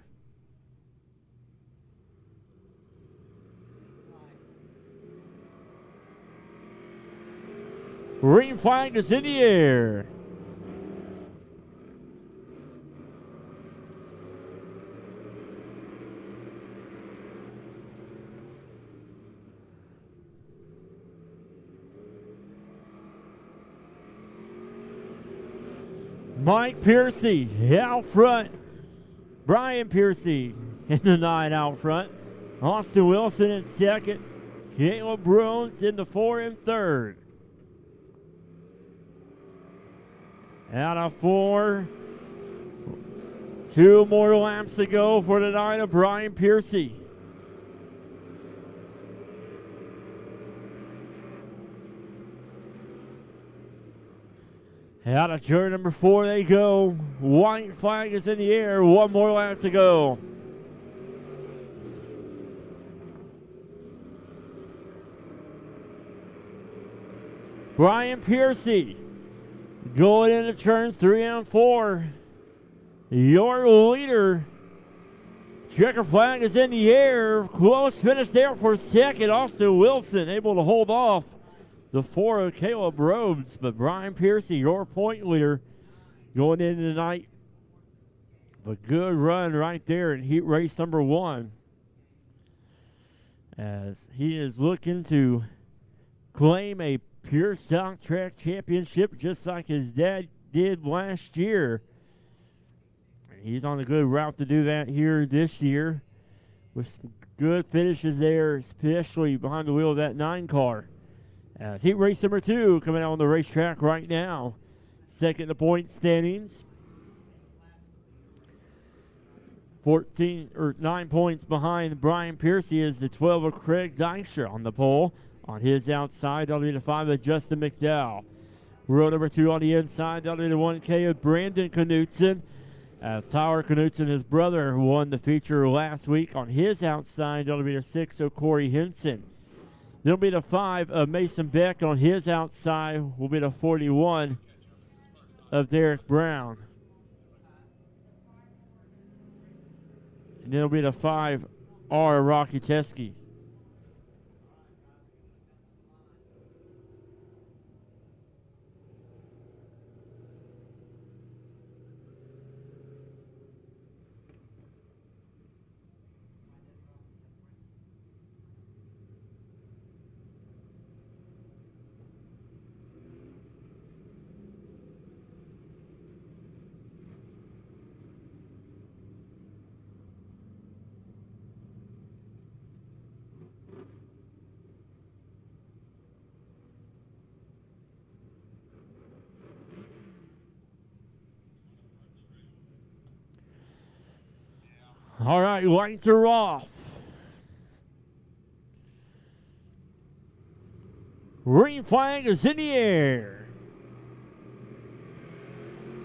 Green flag is in the air. Mike Piercy out front. Brian Piercy in the 9 out front. Austin Wilson in second. Caleb Rhodes in the 4 and third. Out of 4. 2 more laps to go for the 9 of Brian Piercy. Out of turn number 4 they go. White flag is in the air. 1 more lap to go. Brian Piercy going into turns 3 and 4. Your leader. Checker flag is in the air. Close finish there for second. Austin Wilson able to hold off the 4 of Caleb Rhodes, but Brian Piercy, your point leader, going into tonight. A good run right there in heat race number 1, as he is looking to claim a pure stock track championship just like his dad did last year. And he's on a good route to do that here this year with some good finishes there, especially behind the wheel of that 9 car. As heat race number 2 coming out on the racetrack right now. Second in the point standings. 9 points behind Brian Piercy is the 12 of Craig Dykstra on the pole. On his outside, that'll be the 5 of Justin McDowell. Row number 2 on the inside, that'll be the 1K of Brandon Knutson. As Tyler Knutson, his brother, won the feature last week. On his outside, that'll be the 6 of Corey Henson. There'll be the 5 of Mason Beck. On his outside will be the 41 of Derek Brown. And then it'll be the 5R Rocky Teskey. All right, lights are off. Green flag is in the air.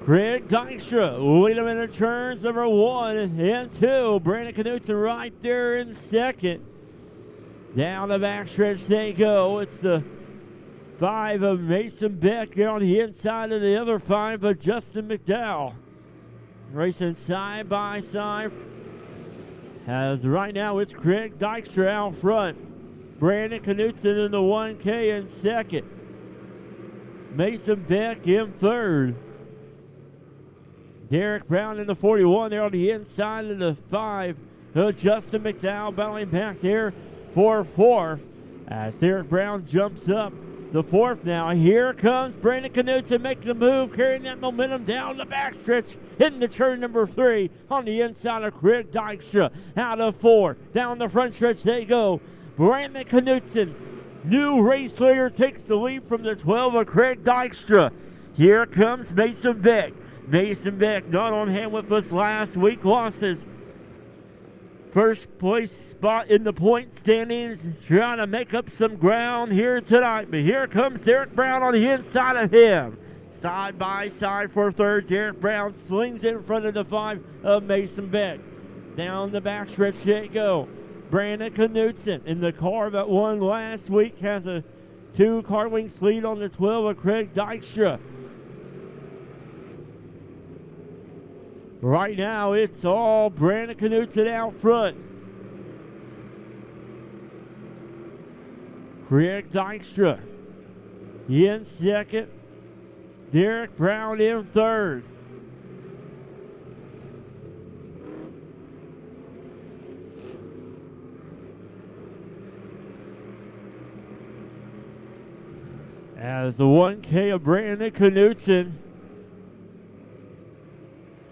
Craig Dykstra lead him in the turns, number 1 and 2. Brandon Knutson right there in second. Down the backstretch they go. It's the 5 of Mason Beck there on the inside of the other 5 of Justin McDowell. Racing side by side. As right now it's Craig Dykstra out front. Brandon Knutson in the 1K in second. Mason Beck in third. Derek Brown in the 41 there on the inside of the 5. Justin McDowell battling back there for fourth. As Derek Brown jumps up the fourth now. Here comes Brandon Knutson making the move, carrying that momentum down the backstretch into turn number 3 on the inside of Craig Dykstra. Out of 4, down the front stretch they go. Brandon Knutson, new race leader, takes the lead from the 12 of Craig Dykstra. Here comes Mason Beck. Mason Beck not on hand with us last week, lost his first place spot in the point standings, trying to make up some ground here tonight. But here comes Derek Brown on the inside of him. Side by side for third. Derek Brown slings it in front of the 5 of Mason Beck. Down the backstretch they go. Brandon Knutson in the car that won last week has a 2-car lengths lead on the 12 of Craig Dykstra. Right now, it's all Brandon Knutson out front. Craig Dykstra in second. Derek Brown in third. As the 1K of Brandon Knutson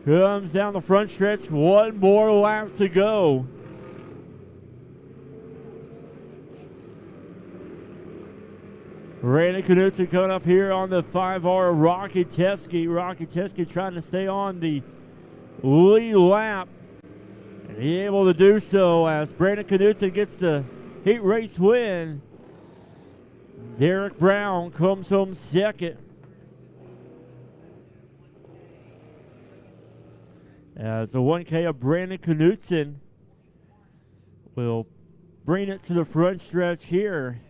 comes down the front stretch, one more lap to go. Brandon Knutson coming up here on the 5R Rocky Teskey. Rocky Teskey trying to stay on the lead lap. And he able to do so as Brandon Knutson gets the heat race win. Derek Brown comes home second. As the 1K of Brandon Knutson will bring it to the front stretch here.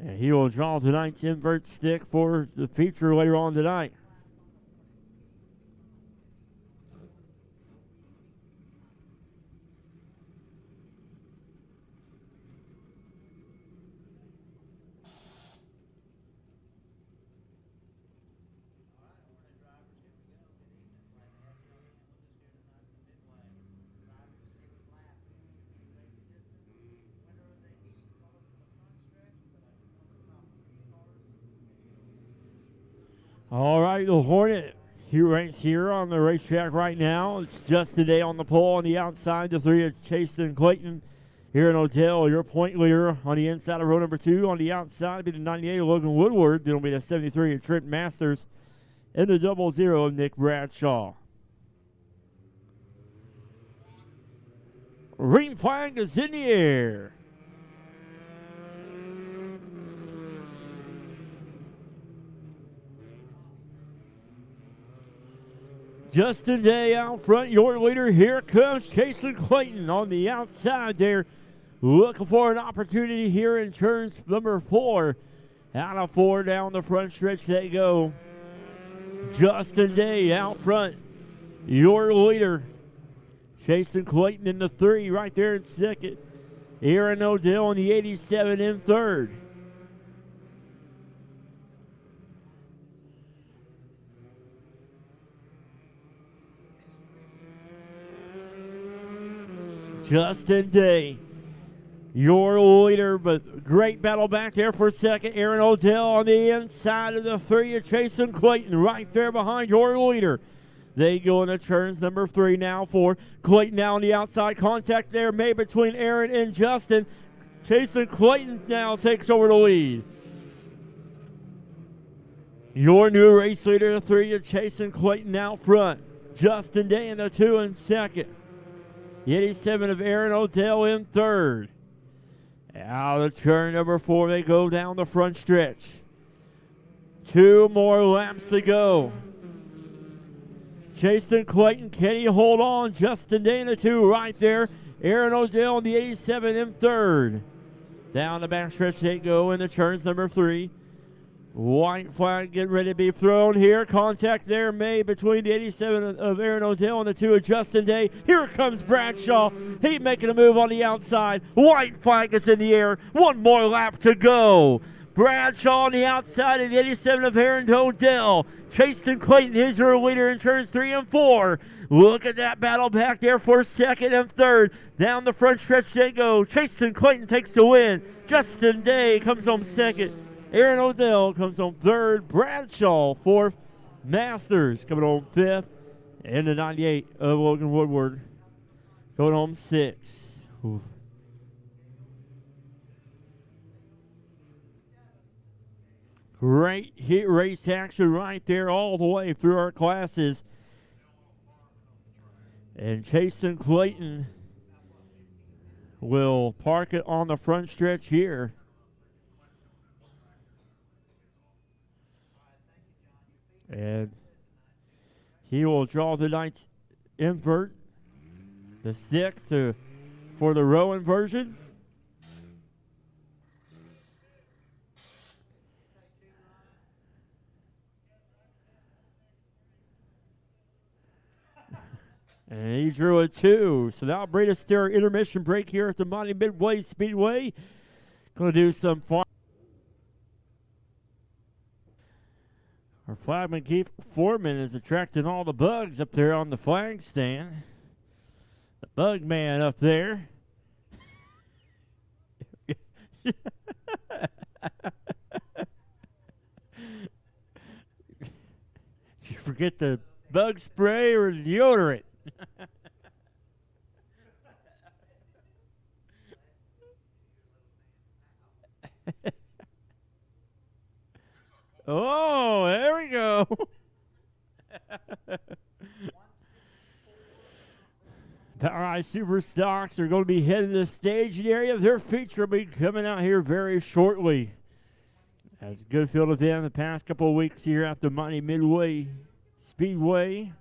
And he will draw tonight's invert stick for the feature later on tonight. All right, the Hornet ranks here on the racetrack right now. It's just today on the pole on the outside. The 3 of Chase and Clayton. Here in Odell, your point leader on the inside of row number 2. On the outside, be the 98 of Logan Woodward. Then will be the 73 of Trent Masters. And the 00 of Nick Bradshaw. Green flag is in the air. Justin Day out front, your leader. Here comes Jason Clayton on the outside there. Looking for an opportunity here in turns number 4. Out of 4 down the front stretch they go. Justin Day out front, your leader. Jason Clayton in the 3 right there in second. Aaron Odell in the 87 in third. Justin Day, your leader, but great battle back there for second. Aaron Odell on the inside of the 3 of Jason Clayton, right there behind your leader. They go into turns number 3 now for Clayton now on the outside. Contact there made between Aaron and Justin. Jason Clayton now takes over the lead. Your new race leader, the 3 of Jason Clayton out front. Justin Day in the 2 in second. The 87 of Aaron Odell in third. Out of turn number 4, they go down the front stretch. 2 more laps to go. Chasen Clayton, can he hold on? Justin Day in the 2 right there. Aaron Odell in the 87 in third. Down the backstretch they go into turns number 3. White flag getting ready to be thrown here. Contact there made between the 87 of Aaron Odell and the 2 of Justin Day. Here comes Bradshaw. He's making a move on the outside. White flag is in the air. 1 more lap to go. Bradshaw on the outside of the 87 of Aaron Odell. Chasen Clayton is your leader in turns 3 and 4. Look at that battle back there for second and third. Down the front stretch they go. Chasen Clayton takes the win. Justin Day comes home second. Aaron Odell comes home third. Bradshaw fourth. Masters coming home fifth. And the 98 of Logan Woodward going home sixth. Ooh. Great heat race action right there all the way through our classes. And Chasen Clayton will park it on the front stretch here. And he will draw tonight's invert, the stick for the Rowan version. And he drew a 2. So that'll bring us to our intermission break here at the Lebanon Midway Speedway. Going to do some fun. Our flagman Keith Foreman is attracting all the bugs up there on the flag stand. The bug man up there. Did you forget the bug spray or the deodorant? Oh, there we go. POWRi Super Stocks are going to be heading to the staging area. Their feature will be coming out here very shortly. Has a good field of them the past couple of weeks here at the Lebanon Midway Speedway.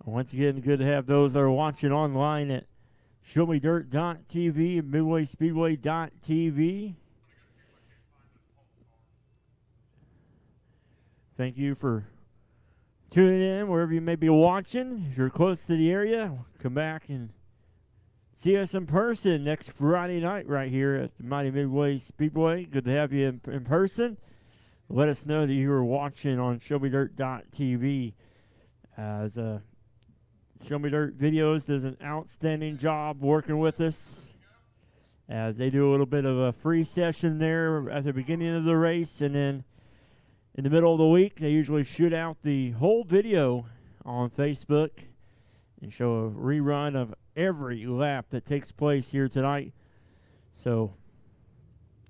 Once again, good to have those that are watching online at ShowMeDirt.tv and MidwaySpeedway.tv. Thank you for tuning in wherever you may be watching. If you're close to the area, come back and see us in person next Friday night right here at the Mighty Midway Speedway. Good to have you in person. Let us know that you are watching on ShowMeDirt.tv. As Show Me Dirt Videos does an outstanding job working with us, as they do a little bit of a free session there at the beginning of the race, and then in the middle of the week they usually shoot out the whole video on Facebook and show a rerun of every lap that takes place here tonight. So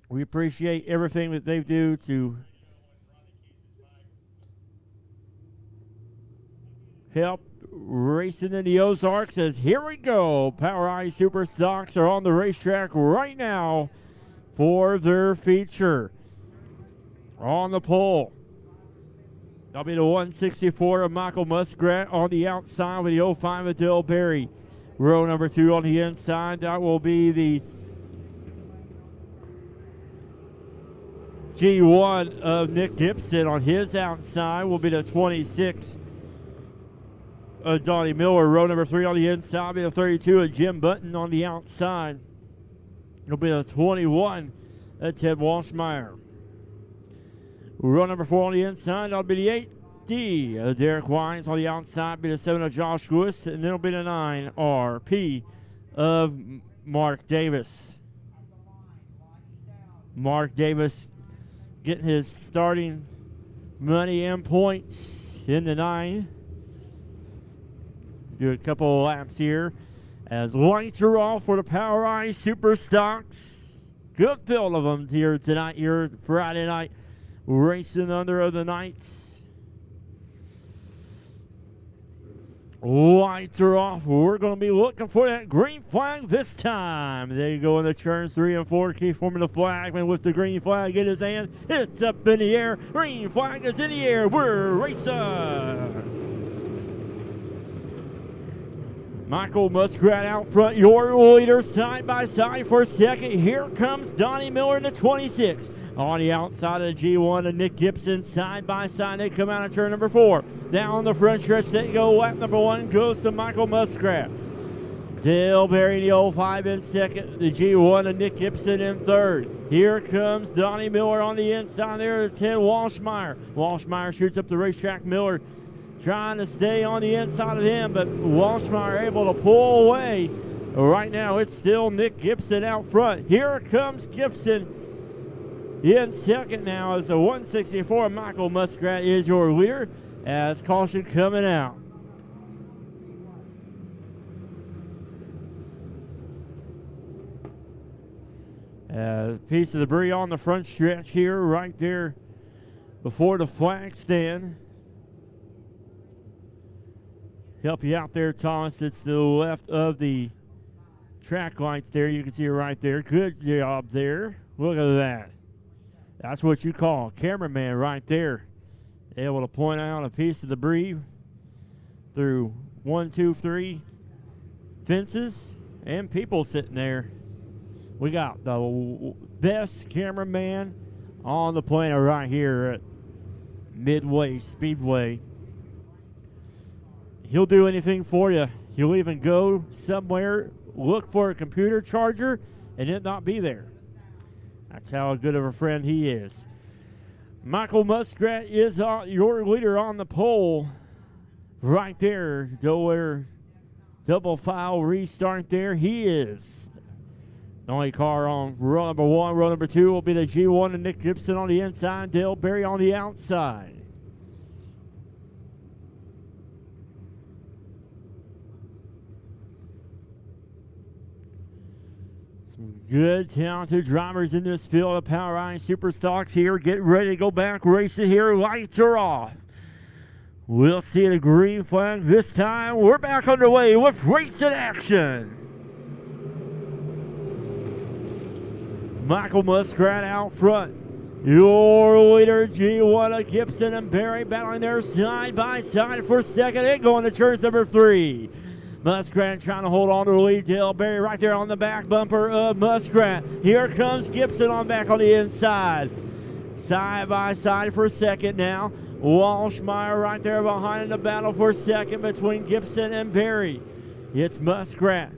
we appreciate everything that they do to help racing in the Ozarks. As here we go, POWRi Super Stocks are on the racetrack right now for their feature. On the pole, that'll be the 164 of Michael Muskrat on the outside with the 05 of Dale Berry. Row number 2 on the inside, that will be the G1 of Nick Gibson. On his outside will be the 26 Donnie Miller. Row number 3 on the inside will be the 32 of Jim Button. On the outside it'll be the 21 of Ted Walshmeyer. Row number 4 on the inside, that'll be the 8D of Derek Wines. On the outside be the 7 of Josh Lewis, and then it'll be the 9 RP of Mark Davis. Mark Davis getting his starting money and points in the 9. Do a couple of laps here as lights are off for the POWRi Super Stocks. Good field of them here tonight, here Friday night. racing under the nights. Lights are off. We're going to be looking for that green flag this time. They go into turns 3 and 4. Keep forming the flagman with the green flag in his hand. It's up in the air. Green flag is in the air. We're racing. Michael Muskrat out front. Your leader side by side for second. Here comes Donnie Miller in the 26. On the outside of the G1 and Nick Gibson side by side. They come out of turn number 4. Down the front stretch they go. Lap number 1 goes to Michael Muskrat. Dale Berry the 05 in second. The G1 and Nick Gibson in third. Here comes Donnie Miller on the inside there. The 10 Walshmeyer. Walshmeyer shoots up the racetrack. Miller trying to stay on the inside of him, but Walshmeyer able to pull away. Right now it's still Nick Gibson out front. Here comes Gibson in second now as the 164. Michael Muskrat is your leader as caution coming out. A piece of debris on the front stretch here, right there before the flag stand. Help you out there, Thomas. It's to the left of the track lights there. You can see it right there. Good job there. Look at that. That's what you call a cameraman right there. Able to point out a piece of debris through 1, 2, 3 fences and people sitting there. We got the best cameraman on the planet right here at Midway Speedway. He'll do anything for you. He'll even go somewhere, look for a computer charger, and it not be there. That's how good of a friend he is. Michael Muskrat is your leader on the pole. Right there, double file restart there. He is the only car on row number 1. Row number 2 will be the G1 and Nick Gibson on the inside, Dale Berry on the outside. Good, talented drivers in this field of Power Line Super Stocks here. Get ready to go back racing here. Lights are off. We'll see the green flag this time. We're back underway with racing action. Michael Muskrat out front. Your leader, G1, Gibson and Berry battling there side by side for second. They go into turns number 3. Muskrat trying to hold on to the lead. Dale Berry right there on the back bumper of Muskrat. Here comes Gibson on back on the inside. Side by side for second now. Walshmeyer right there behind the battle for second between Gibson and Berry. It's Muskrat,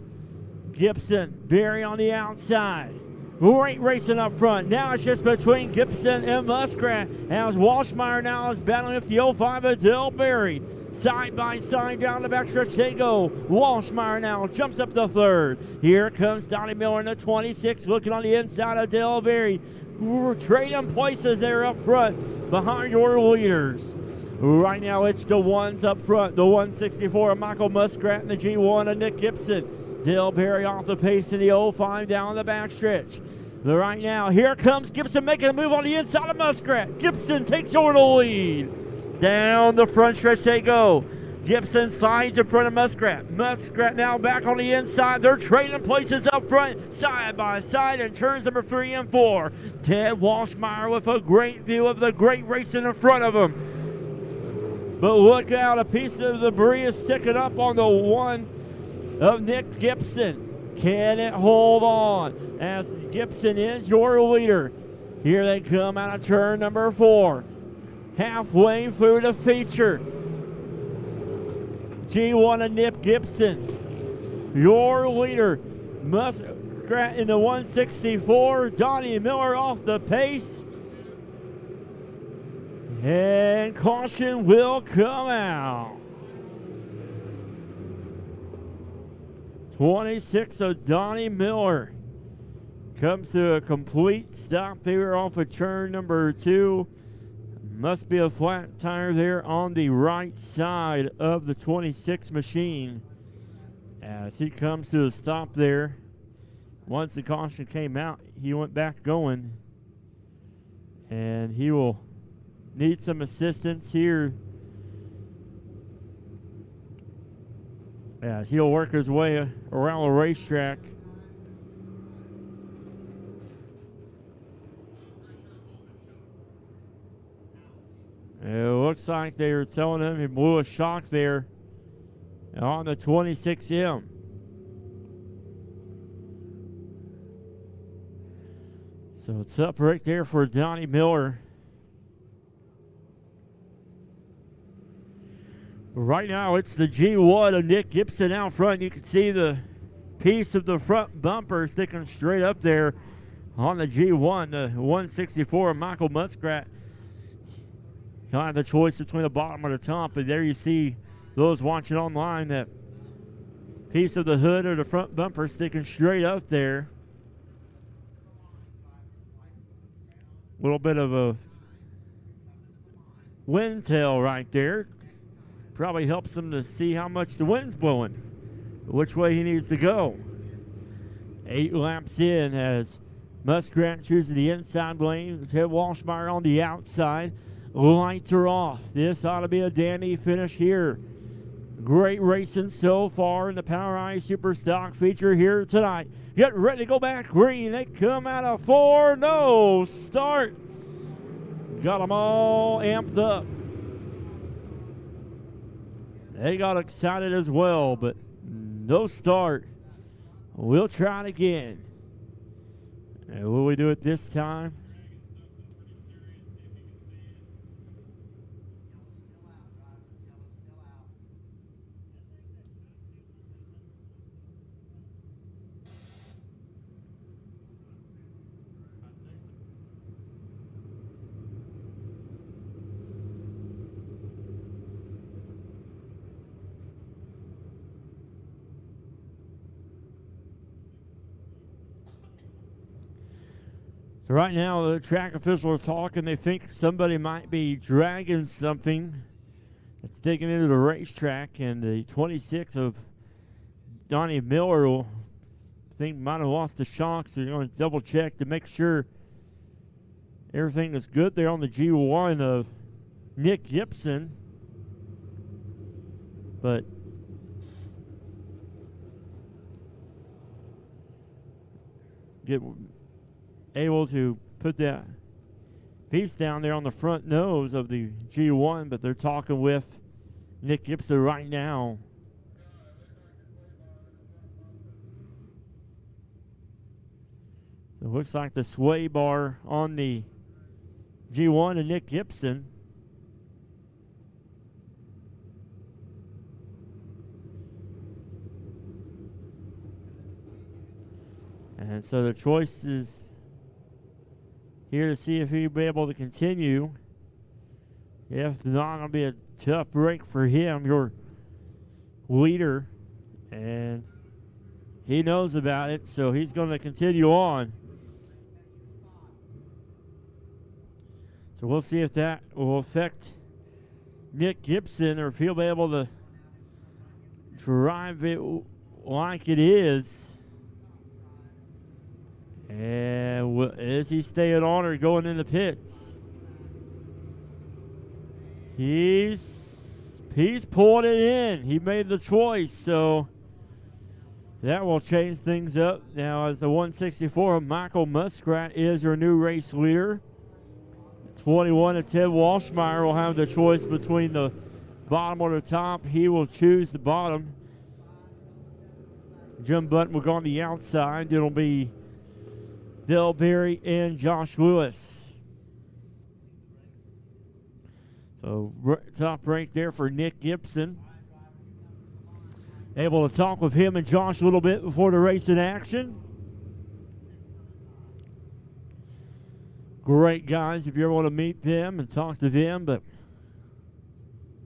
Gibson, Berry on the outside. Great racing up front. Now it's just between Gibson and Muskrat. As Walshmeyer now is battling with the 05 of Dale Berry. Side by side down the backstretch they go. Walshmeyer now jumps up to third. Here comes Donnie Miller in the 26, looking on the inside of Dale Berry. We're trading places there up front behind your leaders. Right now it's the ones up front. The 164 of Michael Muskrat and the G1 of Nick Gibson. Dale Berry off the pace in the 05 down the backstretch. Right now, here comes Gibson making a move on the inside of Muskrat. Gibson takes over the lead. Down the front stretch they go. Gibson slides in front of Muskrat. Muskrat now back on the inside. They're trading places up front, side by side, in turns number 3 and 4. Ted Walshmeyer with a great view of the great racing in front of him. But look out, a piece of the debris is sticking up on the one of Nick Gibson. Can it hold on? As Gibson is your leader. Here they come out of turn number 4. Halfway through the feature. G1 and Nick Gibson, your leader. Muskrat in the 164. Donnie Miller off the pace. And caution will come out. 26 of Donnie Miller comes to a complete stop there off of turn number 2. Must be a flat tire there on the right side of the 26 machine as he comes to a stop there. Once the caution came out, he went back going, and he will need some assistance here. As he'll work his way around the racetrack. It looks like they were telling him he blew a shock there on the 26M. So it's up right there for Donnie Miller. Right now it's the G1 of Nick Gibson out front. You can see the piece of the front bumper sticking straight up there on the G1, the 164 of Michael Muskrat. He'll have the choice between the bottom or the top, but there you see those watching online, that piece of the hood or the front bumper sticking straight up there. A little bit of a wind tail right there. Probably helps him to see how much the wind's blowing, which way he needs to go. 8 laps in as Muskrat chooses the inside lane. Ted Walshmeyer on the outside. Lights are off. This ought to be a dandy finish here. Great racing so far in the POWRi Super Stock feature here tonight. Get ready to go back green. They come out of 4. No start. Got them all amped up. They got excited as well, but no start. We'll try it again. And will we do it this time? So right now the track officials are talking. They think somebody might be dragging something that's digging into the racetrack, and the 26 of Donnie Miller will think might have lost the shock, so you're going to double check to make sure everything is good there on the G1 of Nick Gibson. But get able to put that piece down there on the front nose of the G1, but they're talking with Nick Gibson right now. So it looks like the sway bar on the G1 and Nick Gibson. And so the choice is here to see if he'll be able to continue. If not, it'll be a tough break for him, your leader. And he knows about it, so he's going to continue on. So we'll see if that will affect Nick Gibson or if he'll be able to drive it like it is. And is he staying on or going in the pits? He's pulling it in. He made the choice, so that will change things up. Now, as the 164 of Michael Muskrat is your new race leader. 21 of Ted Walshmeyer will have the choice between the bottom or the top. He will choose the bottom. Jim Button will go on the outside. It'll be Dale Berry and Josh Lewis. So top rank there for Nick Gibson. Able to talk with him and Josh a little bit before the race in action. Great guys if you ever want to meet them and talk to them, but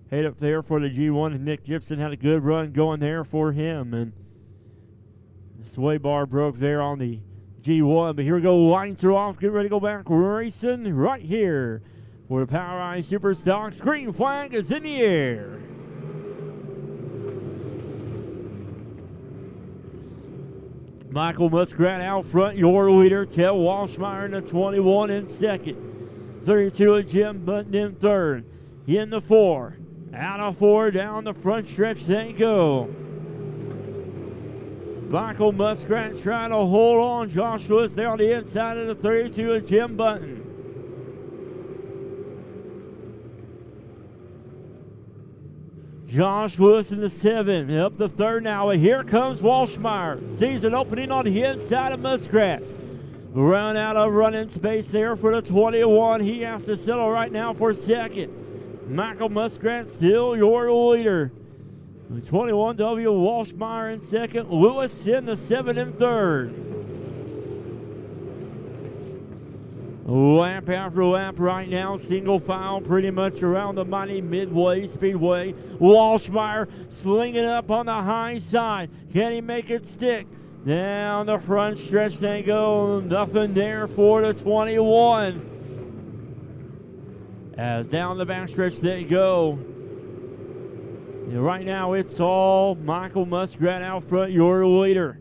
head up there for the G1, and Nick Gibson had a good run going there for him, and the sway bar broke there on the G1, but here we go, lights are off, get ready to go back racing right here for the POWRi Super Stocks. Green flag is in the air. Michael Muskrat out front, your leader. Ted Walshmeyer in the 21 in second. 32 of Jim Button in third. In the 4. Out of 4, down the front stretch they go. Michael Muskrat trying to hold on. Josh Lewis there on the inside of the 32 of Jim Button. Josh Lewis in the 7, up the 3rd now. Here comes Walshmeyer. Sees an opening on the inside of Muskrat. Run out of running space there for the 21. He has to settle right now for 2nd. Michael Muskrat still your leader. The 21W Walshmeyer in 2nd. Lewis in the 7 and 3rd. Lap after lap right now, single file pretty much around the mighty Midway Speedway. Walshmeyer slinging up on the high side. Can he make it stick? Down the front stretch they go. Nothing there for the 21. As down the back stretch they go. And right now it's all Michael Muskrat out front, your leader.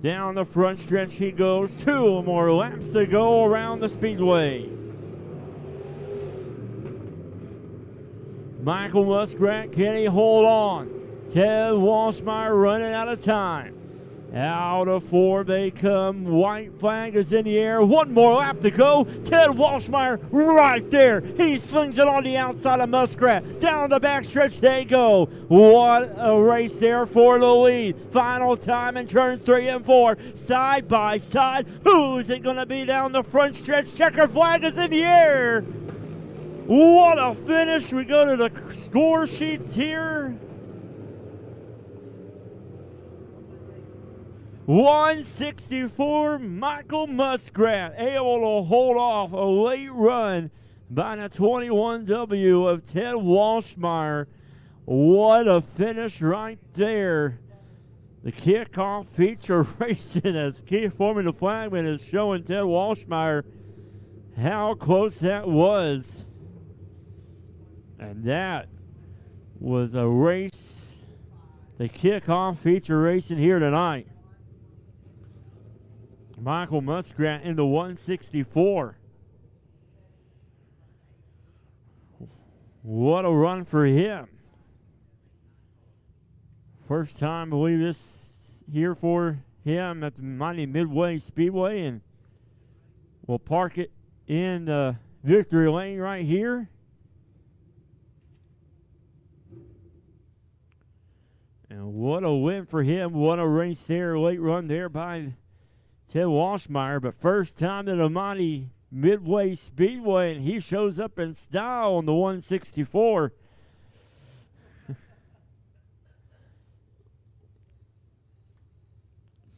Down the front stretch he goes. 2 more laps to go around the speedway. Michael Muskrat, can he hold on? Ted Walshmeyer running out of time. Out of 4 they come. White flag is in the air. 1 more lap to go. Ted Walshmeyer right there. He slings it on the outside of Muskrat. Down the back stretch they go. What a race there for the lead. Final time in turns 3 and 4. Side by side. Who's it going to be down the front stretch? Checker flag is in the air. What a finish. We go to the score sheets here. 164, Michael Muskrat able to hold off a late run by the 21W of Ted Walshmeyer. What a finish right there. The kickoff feature racing as Keith Foreman, the flagman, is showing Ted Walshmeyer how close that was. And that was a race, the kickoff feature racing here tonight. Michael Muskrat in the 164. What a run for him. First time, I believe, this here for him at the mighty Midway Speedway, and we'll park it in the victory lane right here. And what a win for him. What a race there. Late run there by Ted Walshmeyer, but first time at the mighty Midway Speedway, and he shows up in style on the 164.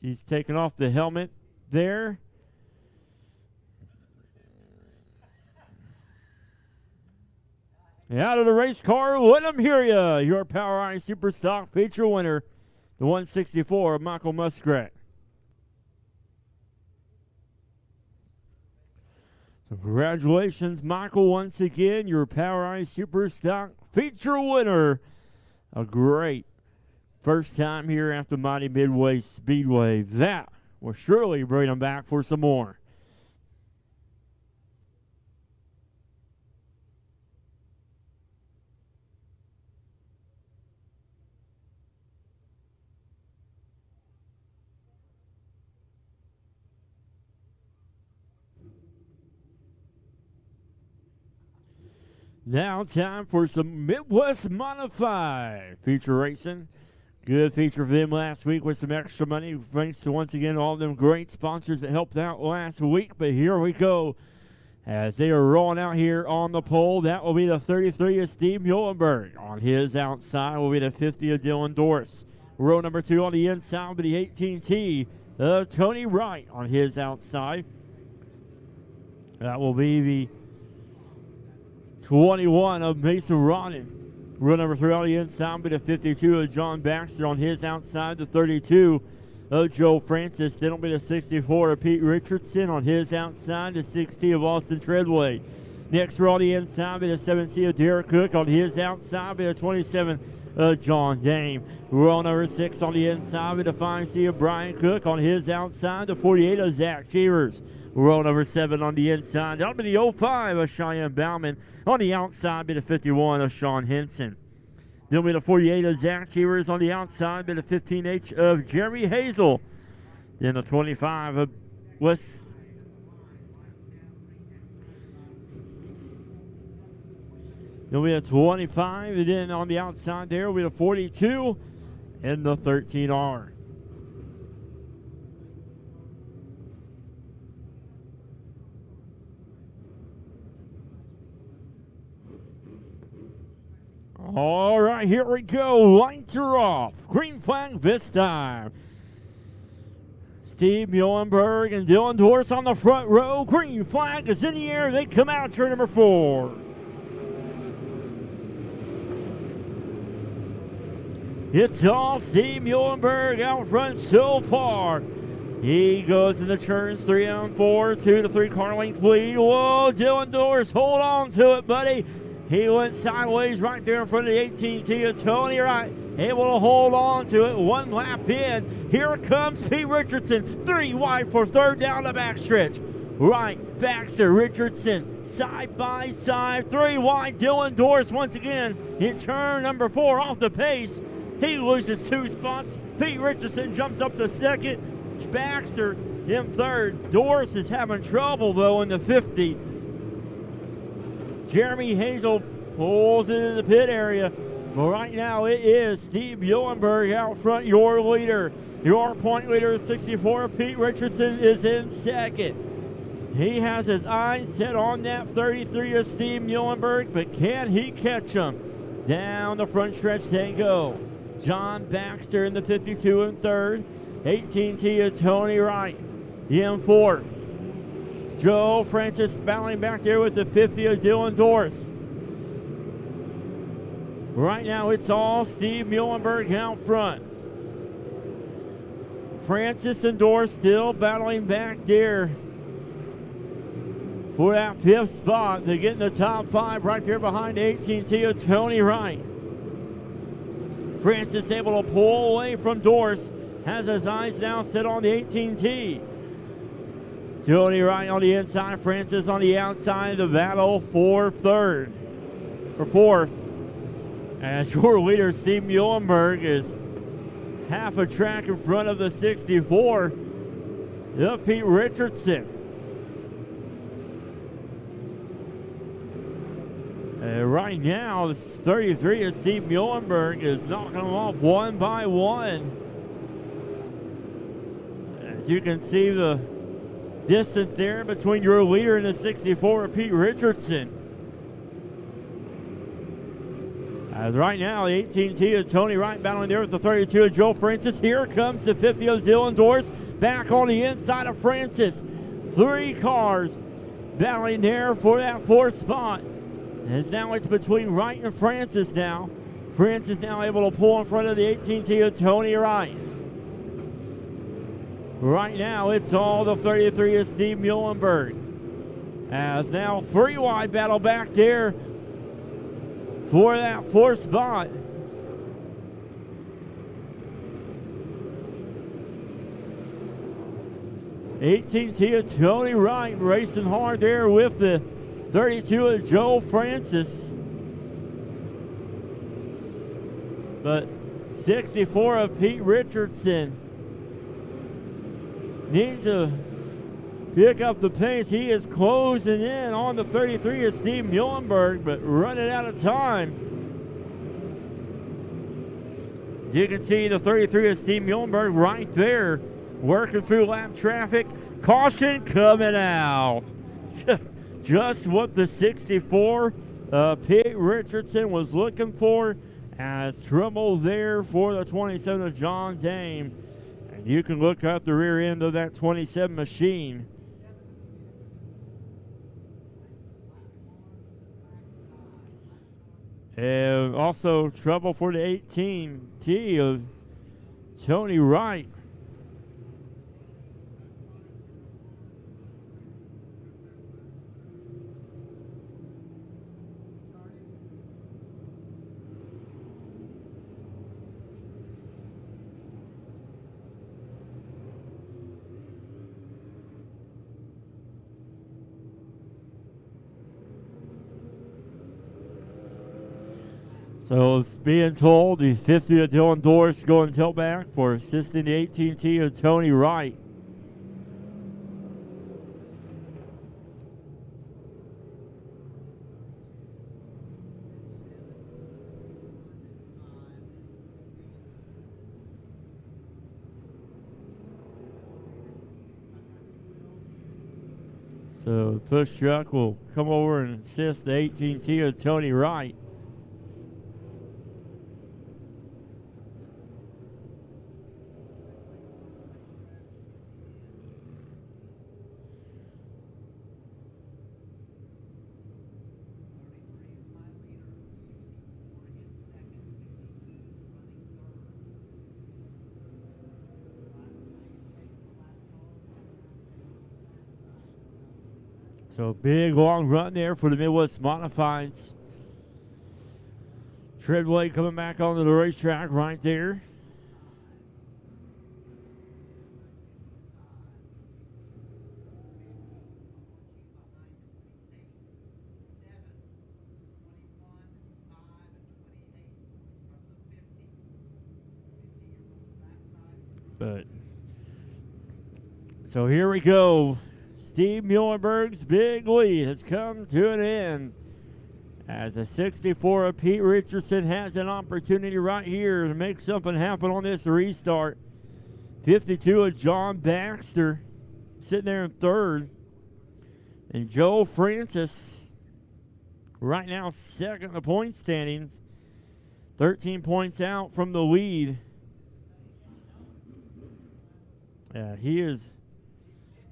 He's taking off the helmet there. Out of the race car, let him hear ya. Your Power Eye Super Stock feature winner, the 164 of Michael Muskrat. So congratulations, Michael, once again, your Power Eye Super Stock feature winner. A great first time here after mighty Midway Speedway. That will surely bring them back for some more. Now time for some Midwest Modified feature racing. Good feature for them last week with some extra money. Thanks to, once again, all of them great sponsors that helped out last week. But here we go as they are rolling out here on the pole. That will be the 33 of Steve Muhlenberg. On his outside will be the 50 of Dylan Doris. Row number 2 on the inside will be the 18T of Tony Wright on his outside. That will be the 21 of Mason Rodden. Row number 3 on the inside will be the 52 of John Baxter on his outside. The 32 of Joe Francis. Then will be the 64 of Pete Richardson on his outside. The 60 of Austin Treadway. Next row on the inside will be the 7C of Derek Cook. On his outside will be the 27 of John Dame. Row number 6 on the inside will be the 5C of Brian Cook. On his outside, the 48 of Zach Cheevers. Row number 7 on the inside. That'll be the 05 of Cheyenne Bauman. On the outside, be the 51 of Sean Henson. Then be the 48 of Zach Cheevers. On the outside, be the 15H of Jeremy Hazel. Then the 25 of West. Then we have 25, and then on the outside there, we have 42 and the 13R. All right, here we go. Lights are off. Green flag this time. Steve Muhlenberg and Dylan Dorse on the front row. Green flag is in the air. They come out turn number 4. It's all Steve Muhlenberg out front so far. He goes in the turns 3 and 4, 2 to 3 car length lead. Whoa, Dylan Dorse, hold on to it, buddy. He went sideways right there in front of the 18T of Tony Wright. Able to hold on to it. 1 lap in. Here comes Pete Richardson. 3 wide for third down the backstretch. Wright, Baxter, Richardson, side by side. 3 wide. Dylan Dorse once again in turn number 4 off the pace. He loses 2 spots. Pete Richardson jumps up to second. Baxter in third. Dorse is having trouble, though, in the 50. Jeremy Hazel pulls it in the pit area. But right now, it is Steve Muhlenberg out front, your leader. Your point leader is 64. Pete Richardson is in second. He has his eyes set on that 33 of Steve Muhlenberg, but can he catch him? Down the front stretch they go. John Baxter in the 52 in third. 18T of Tony Wright in fourth. Joe Francis battling back there with the 50 of Dylan Dorse. Right now it's all Steve Muhlenberg out front. Francis and Dorse still battling back there for that 5th spot. They get in the top 5 right there behind 18T of Tony Wright. Francis able to pull away from Dorse. Has his eyes now set on the 18T. Tony Wright on the inside, Francis on the outside. The battle for third, or fourth. As your leader, Steve Muhlenberg, is half a track in front of the 64. The Pete Richardson. And right now, the 33 of Steve Muhlenberg is knocking them off one by one. As you can see, the distance there between your leader and the 64, Pete Richardson. As right now, the 18T of Tony Wright battling there with the 32 of Joe Francis. Here comes the 50 of Dylan Dorse back on the inside of Francis. 3 cars battling there for that 4th spot. As now it's between Wright and Francis now. Francis now able to pull in front of the 18T of Tony Wright. Right now, it's all the 33 of Steve Muhlenberg. As now 3 wide battle back there for that 4th spot. $18T of Tony Wright racing hard there with the 32 of Joe Francis. But 64 of Pete Richardson needs to pick up the pace. He is closing in on the 33 of Steve Muhlenberg, but running out of time. As you can see, the 33 of Steve Muhlenberg right there, working through lap traffic. Caution coming out. Just what the 64 Pete Richardson was looking for, as trouble there for the 27 of John Dame. And you can look out the rear end of that 27 machine. And also trouble for the 18T of Tony Wright. So being told the 50 of Dylan Doris going tailback for assisting the 18T of Tony Wright. So the push truck will come over and assist the 18T of Tony Wright. So big long run there for the Midwest Modifieds. Treadway coming back onto the racetrack right there. But so here we go. Steve Muhlenberg's big lead has come to an end as a 64 of Pete Richardson has an opportunity right here to make something happen on this restart. 52 of John Baxter sitting there in third. And Joe Francis right now second in the point standings. 13 points out from the lead. Yeah, he is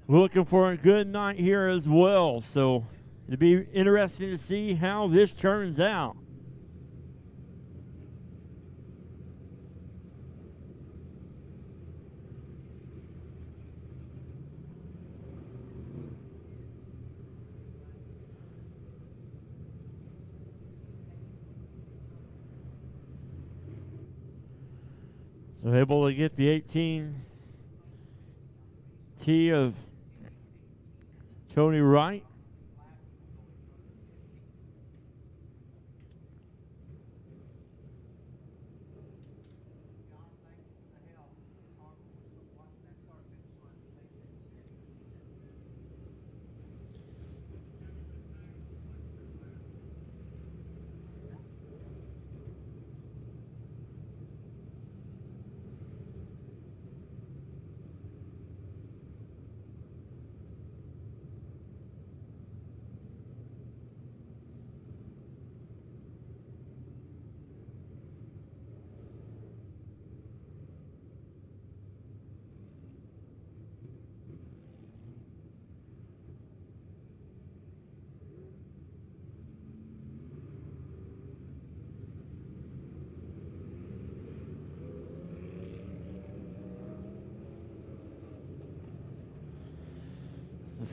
looking for a good night here as well. So it'll be interesting to see how this turns out. So able to get the 18 T of Tony Wright.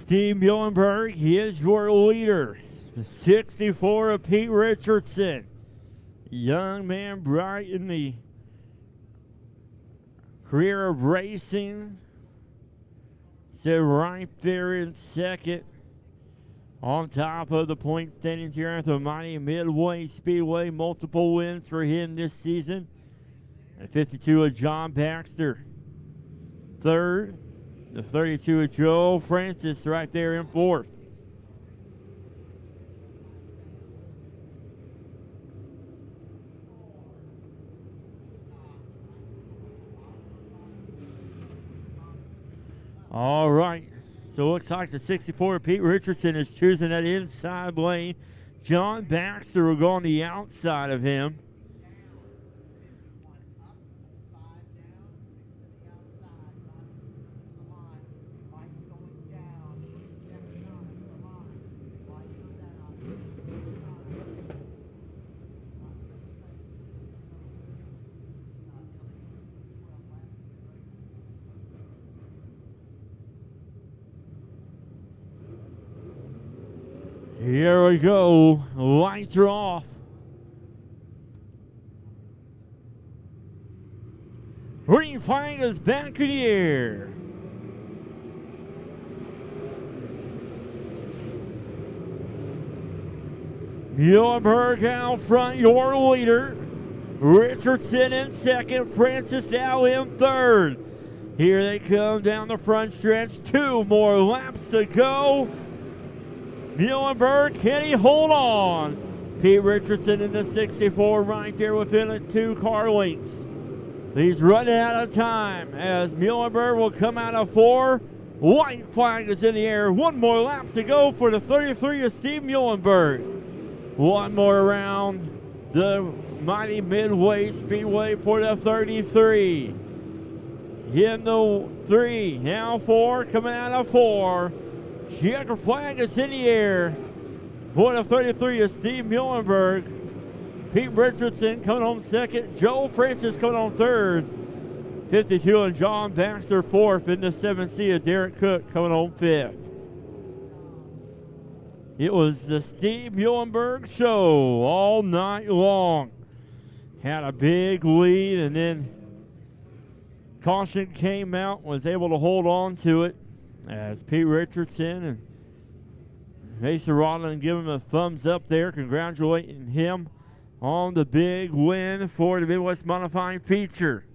Steve Muhlenberg, he is your leader. The 64 of Pete Richardson. Young man, bright in the career of racing. Sit right there in second. On top of the point standings here at the mighty Midway Speedway. Multiple wins for him this season. And 52 of John Baxter. Third. The 32 of Joe Francis right there in fourth. All right. So it looks like the 64 of Pete Richardson is choosing that inside lane. John Baxter will go on the outside of him. Here we go. Lights are off. Green flag is back in the air. Muhlenberg out front, your leader. Richardson in second, Francis now in third. Here they come down the front stretch. 2 more laps to go. Muhlenberg, can he hold on? Pete Richardson in the 64 right there within a 2 car lengths. He's running out of time as Muhlenberg will come out of 4. White flag is in the air. 1 more lap to go for the 33 of Steve Muhlenberg. 1 more around the mighty Midway Speedway for the 33. In the 3, now 4, coming out of 4. Checker flag is in the air for the 33 of Steve Muhlenberg. Pete Richardson coming home second. Joe Francis coming home third. 52 and John Baxter fourth. In the 7C of Derek Cook coming home fifth. It was the Steve Muhlenberg show all night long. Had a big lead and then caution came out, was able to hold on to it as Pete Richardson and Mason Rodland give him a thumbs up there, congratulating him on the big win for the Midwest Modified feature.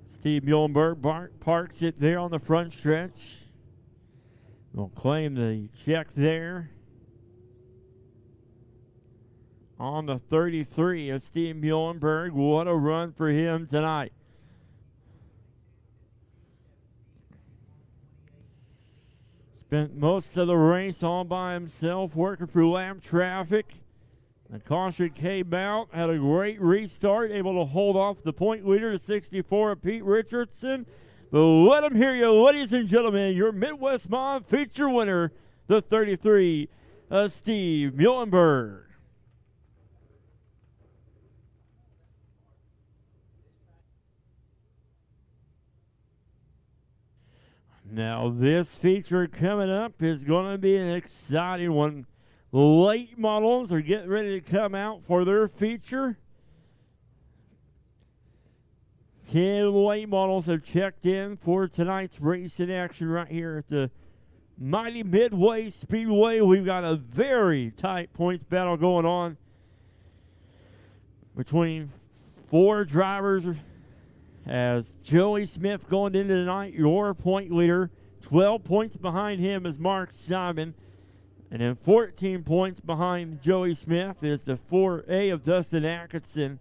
Steve Muhlenberg parks it there on the front stretch. Will claim the check there. On the 33 of Steve Muhlenberg. What a run for him tonight. Spent most of the race all by himself, working through lap traffic. The caution came out, had a great restart, able to hold off the point leader, the 64 of Pete Richardson. But let him hear you, ladies and gentlemen, your Midwest Mod feature winner, the 33 of Steve Muhlenberg. Now this feature coming up is going to be an exciting one. Late models are getting ready to come out for their feature. 10 late models have checked in for tonight's racing action right here at the mighty Midway Speedway. We've got a very tight points battle going on between 4 drivers as Joey Smith going into tonight, your point leader. 12 points behind him is Mark Simon. And then 14 points behind Joey Smith is the 4A of Dustin Atkinson.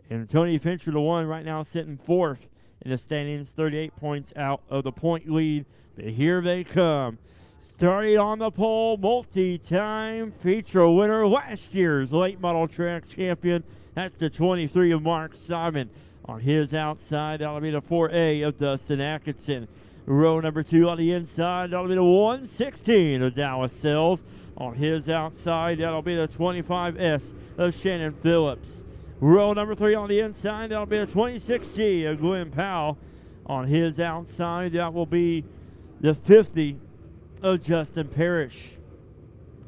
And Tony Fincher, the one right now sitting 4th in the standings, 38 points out of the point lead. But here they come. Starting on the pole, multi-time feature winner, last year's late model track champion. That's the 23 of Mark Simon. On his outside, that'll be the 4A of Dustin Atkinson. Row number 2 on the inside, that'll be the 116 of Dallas Sells. On his outside, that'll be the 25S of Shannon Phillips. Row number 3 on the inside, that'll be the 26G of Glenn Powell. On his outside, that will be the 50 of Justin Parrish.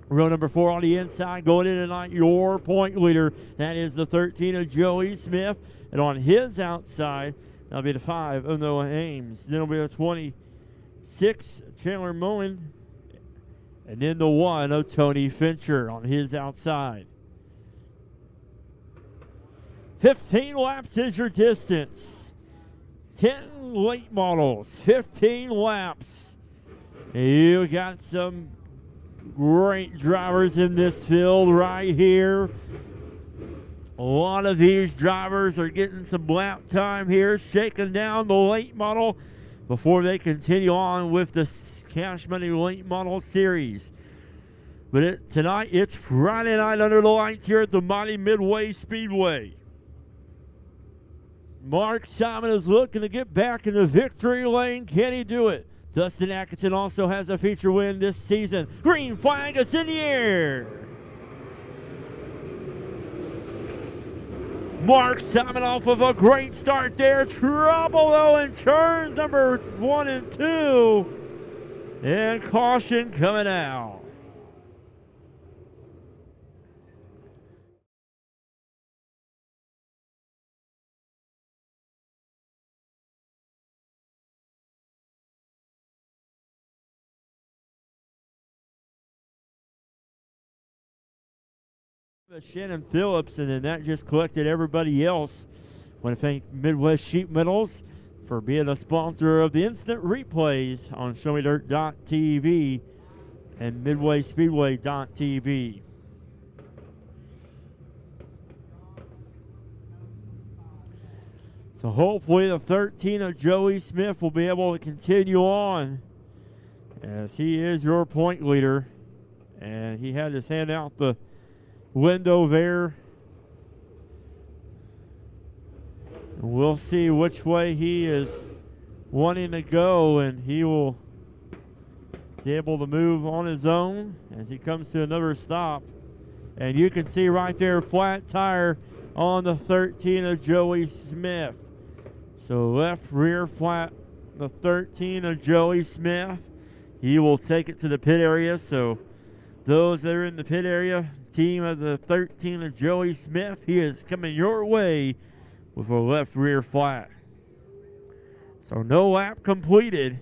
Row number 4 on the inside, going in tonight, your point leader. That is the 13 of Joey Smith. And on his outside, that'll be the 5 of Noah Ames. Then it'll be the 26 Chandler Mullen. And then the 1 of Tony Fincher on his outside. 15 laps is your distance. 10 late models, 15 laps. You got some great drivers in this field right here. A lot of these drivers are getting some lap time here, shaking down the late model before they continue on with the Cash Money Late Model Series. But tonight, it's Friday night under the lights here at the mighty Midway Speedway. Mark Simon is looking to get back in the victory lane. Can he do it? Dustin Atkinson also has a feature win this season. Green flag is in the air. Mark Simon off of a great start there. Trouble though in turns number 1 and 2. And caution coming out. Shannon Phillips, and then that just collected everybody else. I want to thank Midwest Sheet Metals for being a sponsor of the instant replays on ShowMeDirt.tv and MidwaySpeedway.tv. So hopefully the 13 of Joey Smith will be able to continue on, as he is your point leader. And he had his hand out the window there. And we'll see which way he is wanting to go, and he will be able to move on his own as he comes to another stop. And you can see right there, flat tire on the 13 of Joey Smith. So left rear flat, the 13 of Joey Smith. He will take it to the pit area. So those that are in the pit area, team of the 13 of Joey Smith, he is coming your way with a left rear flat. So no lap completed.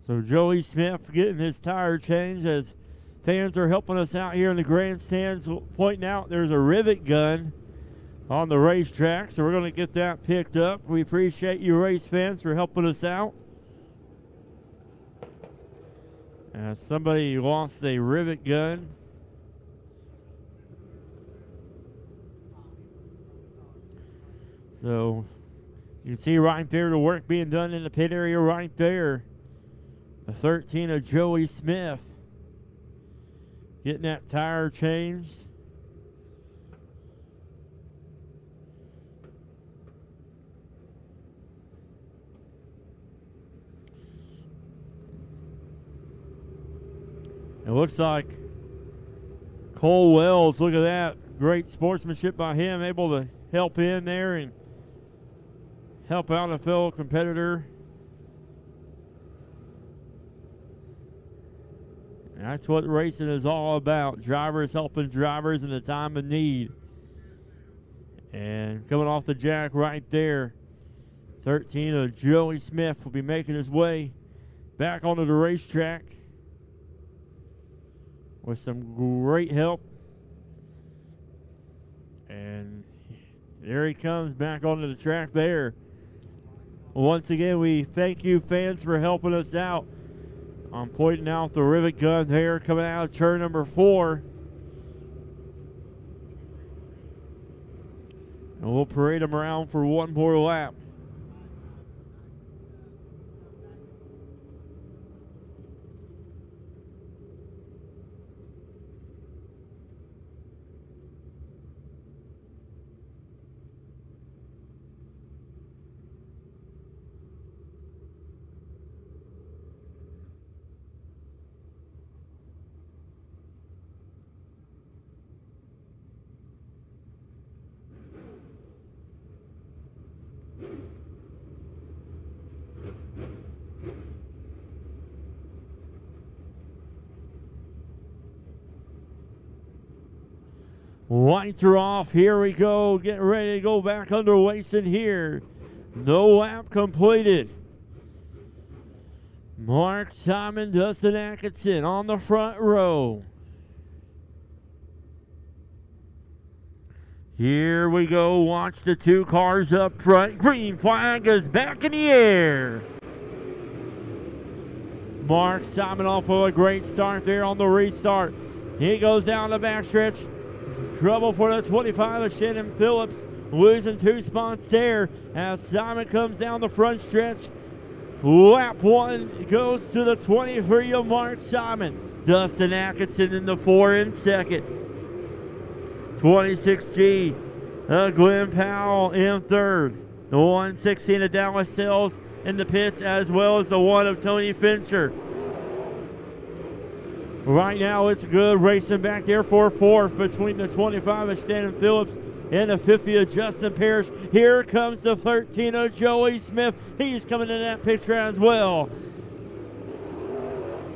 So Joey Smith getting his tire changed as fans are helping us out here in the grandstands, pointing out there's a rivet gun on the racetrack. So we're going to get that picked up. We appreciate you race fans for helping us out. Somebody lost a rivet gun. So you can see right there the work being done in the pit area right there. The 13 of Joey Smith getting that tire changed. It looks like Cole Wells, look at that. Great sportsmanship by him, able to help in there and help out a fellow competitor. And that's what racing is all about. Drivers helping drivers in the time of need. And coming off the jack right there, 13 of Joey Smith will be making his way back onto the racetrack with some great help. And there he comes back onto the track there. Once again, we thank you fans for helping us out. I'm pointing out the rivet gun there coming out of turn number 4. And we'll parade them around for one more lap. Lights are off. Here we go. Getting ready to go back under racing here. No lap completed. Mark Simon, Dustin Atkinson on the front row. Here we go. Watch the two cars up front. Green flag is back in the air. Mark Simon off of a great start there on the restart. He goes down the backstretch. Trouble for the 25 of Shannon Phillips, losing 2 spots there as Simon comes down the front stretch. Lap 1 goes to the 23 of Mark Simon. Dustin Atkinson in the 4 in second. 26G, Glenn Powell in third. The 116 of Dallas Sales in the pits, as well as the one of Tony Fincher. Right now, it's good racing back there for fourth between the 25 of Shannon Phillips and the 50 of Justin Parrish. Here comes the 13 of Joey Smith. He's coming in that picture as well.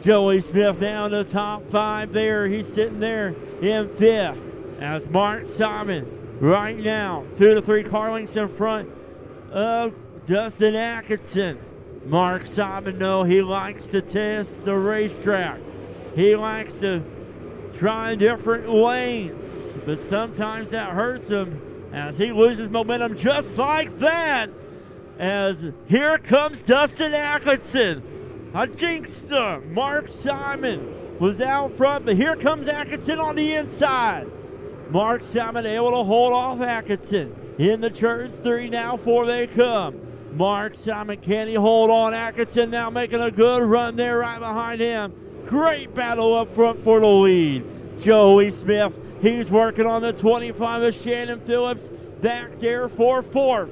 Joey Smith down the top five there. He's sitting there in fifth as Mark Simon right now 2 to 3 car lengths in front of Dustin Atkinson. Mark Simon, though, he likes to test the racetrack. He likes to try different lanes, but sometimes that hurts him as he loses momentum just like that. As here comes Dustin Atkinson. I jinxed him. Mark Simon was out front, but here comes Atkinson on the inside. Mark Simon able to hold off Atkinson. In the turns 3 now, 4 they come. Mark Simon, can he hold on? Atkinson now making a good run there right behind him. Great battle up front for the lead. Joey Smith, he's working on the 25 of Shannon Phillips back there for fourth.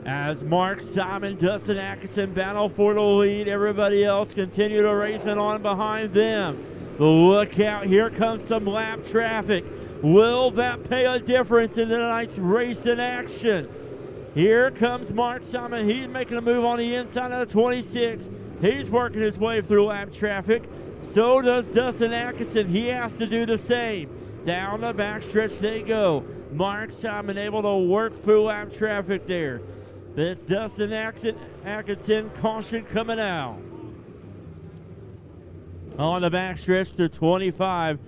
As Mark Simon, Dustin Atkinson battle for the lead, everybody else continue to racing on behind them. Look out, here comes some lap traffic. Will that pay a difference in tonight's race in action? Here comes Mark Simon. He's making a move on the inside of the 26. He's working his way through lap traffic. So does Dustin Atkinson. He has to do the same. Down the backstretch they go. Mark Simon able to work through lap traffic there. That's Dustin Atkinson. Caution coming out. On the backstretch to 25.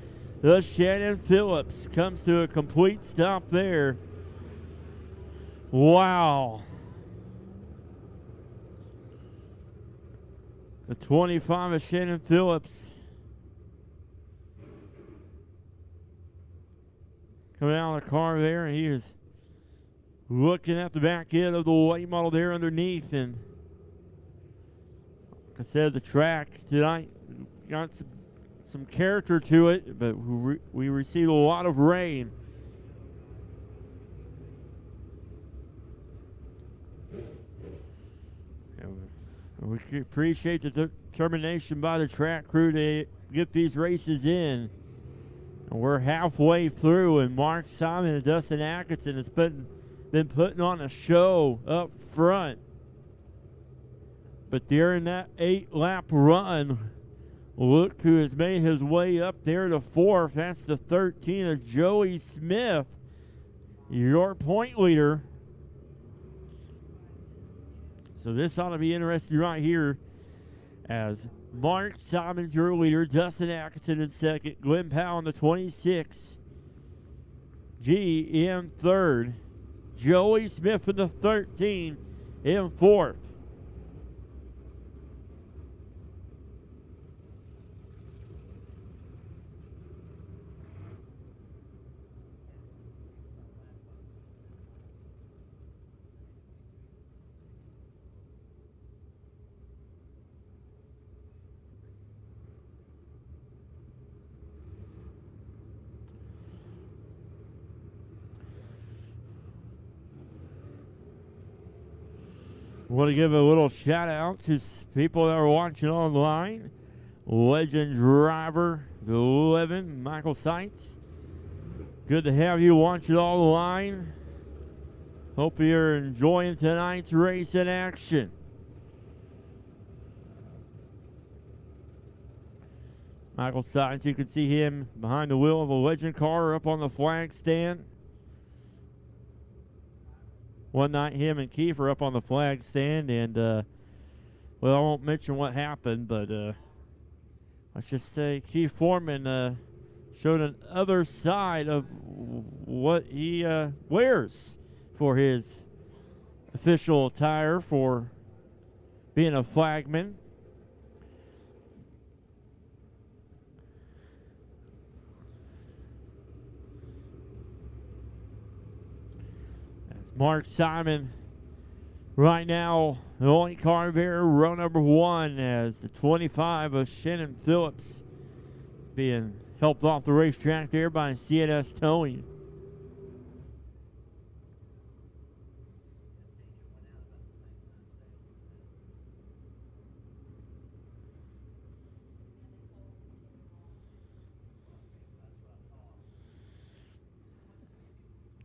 The Shannon Phillips comes to a complete stop there. Wow. The 25 of Shannon Phillips coming out of the car there, and he is looking at the back end of the late model there underneath. And like I said, the track tonight got some character to it, but we received a lot of rain. We appreciate the determination by the track crew to get these races in. And we're halfway through, and Mark Simon and Dustin Atkinson has been putting on a show up front. But during that 8-lap run, look who has made his way up there to fourth. That's the 13 of Joey Smith, your point leader. So this ought to be interesting right here as Mark Simon's your leader, Dustin Atkinson in second, Glenn Powell in the 26, G in third, Joey Smith in the 13 in fourth. Want to give a little shout out to people that are watching online. Legend driver, the 11, Michael Seitz. Good to have you watching online. Hope you're enjoying tonight's race in action. Michael Seitz, you can see him behind the wheel of a Legend car up on the flag stand. One night, him and Keith are up on the flag stand, and, well, I won't mention what happened, but let's just say Keith Foreman showed another side of what he wears for his official attire for being a flagman. Mark Simon right now, the only car there, row number 1, as the 25 of Shannon Phillips is being Helped off the racetrack there by CNS Towing.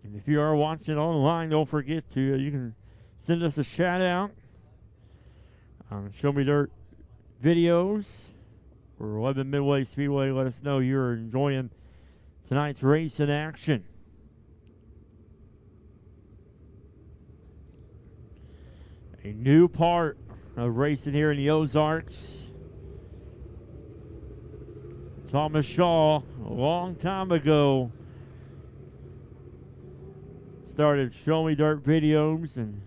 And if you are watching online, don't forget to, you can send us a shout out. Show Me Dirt videos or Lebanon Midway Speedway. Let us know you're enjoying tonight's race in action. A new part of racing here in the Ozarks. Thomas Shaw, a long time ago, started Show Me Dirt videos and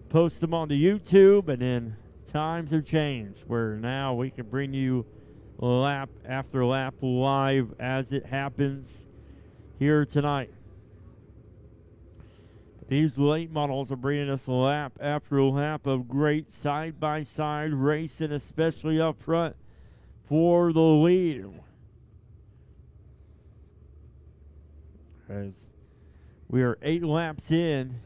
post them on the YouTube, and then times have changed where now we can bring you lap after lap live as it happens here tonight. These late models are bringing us lap after lap of great side-by-side racing, especially up front for the lead. As we are 8 laps in.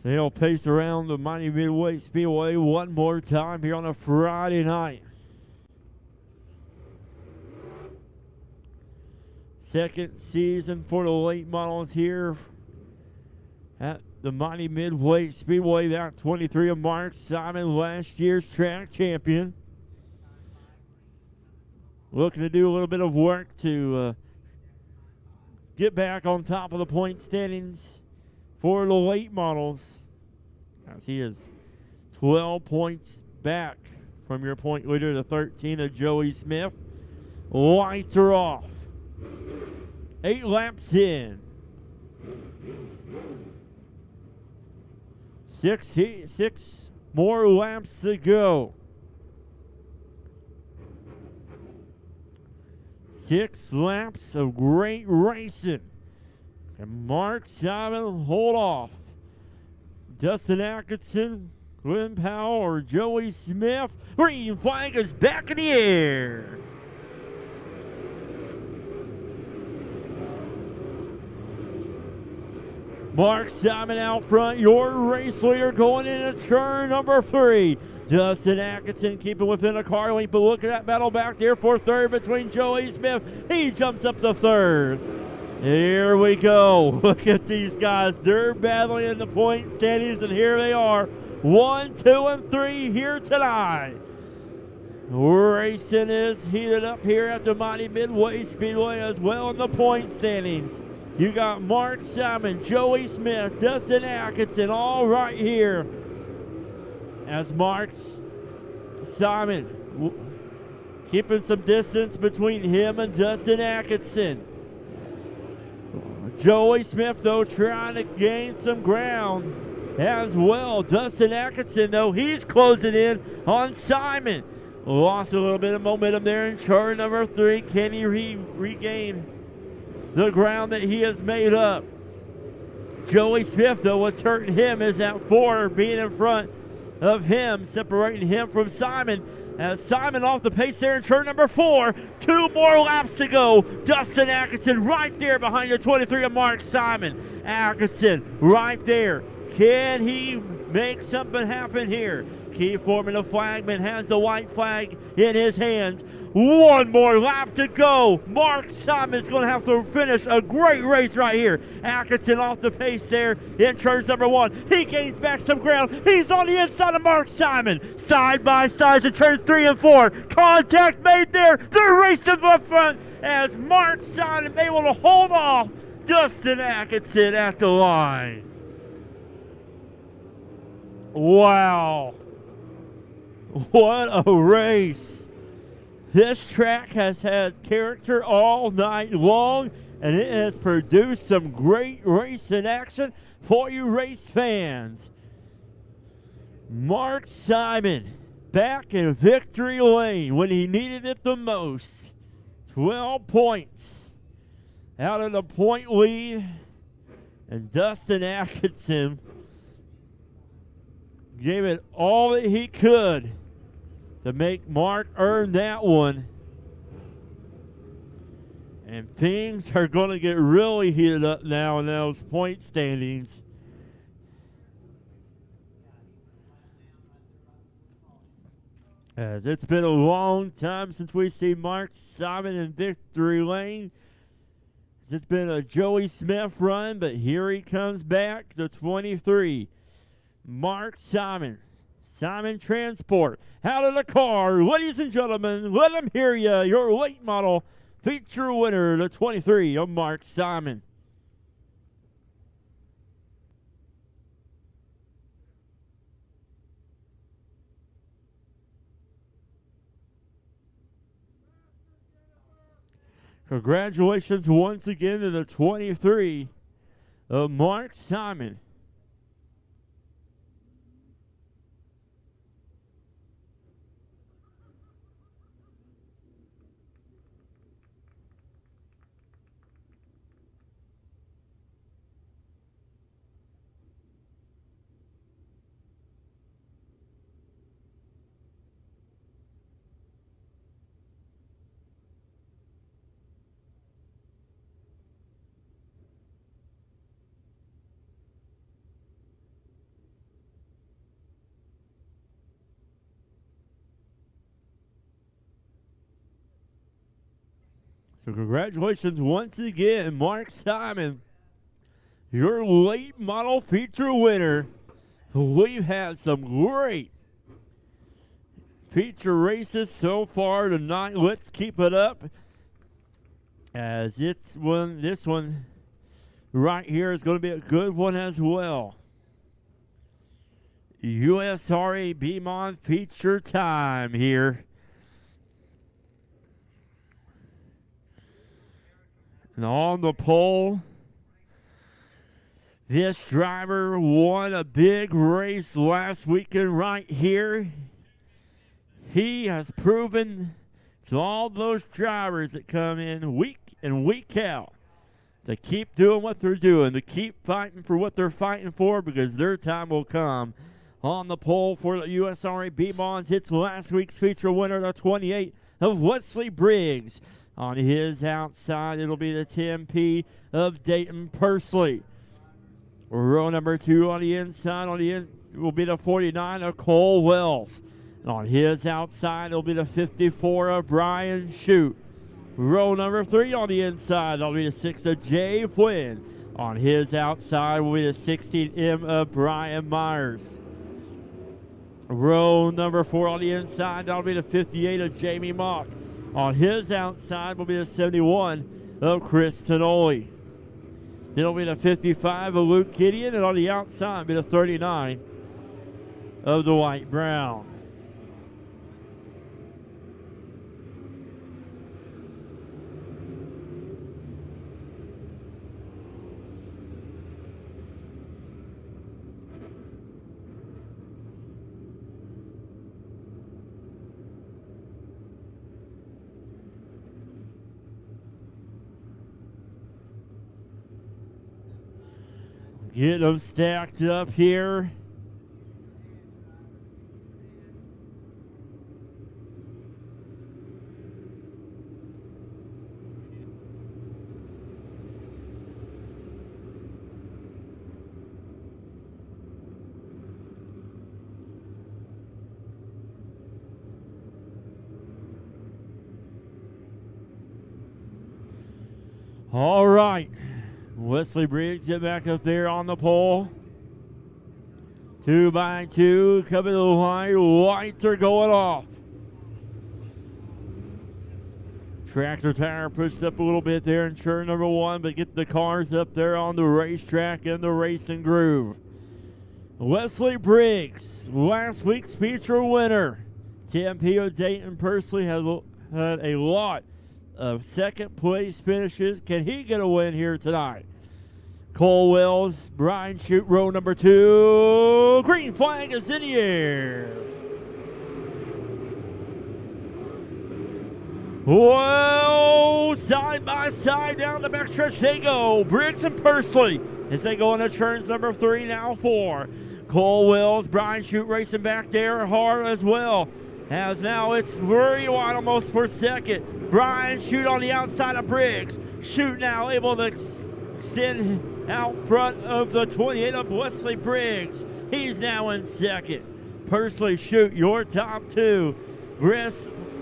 They'll pace around the Mighty Midway Speedway one more time here on a Friday night. Second season for the late models here at the Mighty Midway Speedway. That 23 of Mark Simon, last year's track champion. Looking to do a little bit of work to get back on top of the point standings for the late models, as he is 12 points back from your point leader, the 13 of Joey Smith. Lights are off. 8 laps in. 6 more laps to go. 6 laps of great racing. And Mark Simon hold off. Dustin Atkinson, Glenn Powell, or Joey Smith. Green flag is back in the air. Mark Simon out front, your race leader going into turn number 3. Dustin Atkinson keeping within a car length, but look at that battle back there for third between Joey Smith. He jumps up to third. Here we go. Look at these guys. They're battling in the point standings, and here they are. 1, 2, and 3 here tonight. Racing is heated up here at the Mighty Midway Speedway as well in the point standings. You got Mark Simon, Joey Smith, Dustin Atkinson, all right here. As Mark Simon keeping some distance between him and Dustin Atkinson. Joey Smith, though, trying to gain some ground as well. Dustin Atkinson, though, he's closing in on Simon. Lost a little bit of momentum there in turn number 3. Can he regain the ground that he has made up? Joey Smith, though, what's hurting him is that 4 being in front of him, separating him from Simon. As Simon off the pace there in turn number 4. 2 more laps to go. Dustin Atkinson right there behind the 23 of Mark Simon. Atkinson right there. Can he make something happen here? Key Foreman of Flagman has the white flag in his hands. 1 more lap to go. Mark Simon's going to have to finish a great race right here. Atkinson off the pace there in turns number 1. He gains back some ground. He's on the inside of Mark Simon. Side by sides in turns 3 and 4. Contact made there. They're racing up front as Mark Simon able to hold off Dustin Atkinson at the line. Wow. What a race. This track has had character all night long, and it has produced some great racing action for you race fans. Mark Simon back in victory lane when he needed it the most. 12 points out of the point lead. And Dustin Atkinson gave it all that he could to make Mark earn that one. And things are going to get really heated up now in those point standings. As it's been a long time since we see Mark Simon in victory lane. It's been a Joey Smith run, but here he comes back, the 23. Mark Simon. Simon Transport. Out of the car, ladies and gentlemen, let them hear you. Your late model feature winner, the 23 of Mark Simon. Congratulations once again to the 23 of Mark Simon. So congratulations once again, Mark Simon, your late model feature winner. We've had some great feature races so far tonight. Let's keep it up, as this one right here is going to be a good one as well. USRA B-Mod feature time here. And on the pole, this driver won a big race last weekend right here. He has proven to all those drivers that come in week in, week out, to keep doing what they're doing, to keep fighting for what they're fighting for, because their time will come. On the pole for the USRA B-Mods, it's last week's feature winner, the 28 of Wesley Briggs. On his outside, it'll be the 10P of Dayton Pursley. Row number 2 on the inside, will be the 49 of Cole Wells. And on his outside, it'll be the 54 of Brian Shute. Row number 3 on the inside, that'll be the 6 of Jay Flynn. On his outside will be the 16M of Brian Myers. Row number 4 on the inside, that'll be the 58 of Jamie Mock. On his outside will be the 71 of Chris Tonoli. Then it'll be the 55 of Luke Gideon, and on the outside will be the 39 of the White Brown. Get them stacked up here. All right. Wesley Briggs get back up there on the pole. 2 by 2 coming to the line. Lights are going off. Tractor tire pushed up a little bit there in turn number 1, but get the cars up there on the racetrack in the racing groove. Wesley Briggs, last week's feature winner. TMP of Dayton Pursley has had a lot of second place finishes. Can he get a win here tonight? Cole Wells, Brian Shute, row number 2. Green flag is in the air. Well, go side by side down the backstretch. They go. Briggs and Pursley as they go into turns number 3, now 4. Cole Wills, Brian Shute racing back there hard as well. As now it's very wide almost for second. Brian Shute on the outside of Briggs. Shute now able to extend out front of the 28 of Wesley Briggs. He's now in second. Pursley, Shute, your top 2.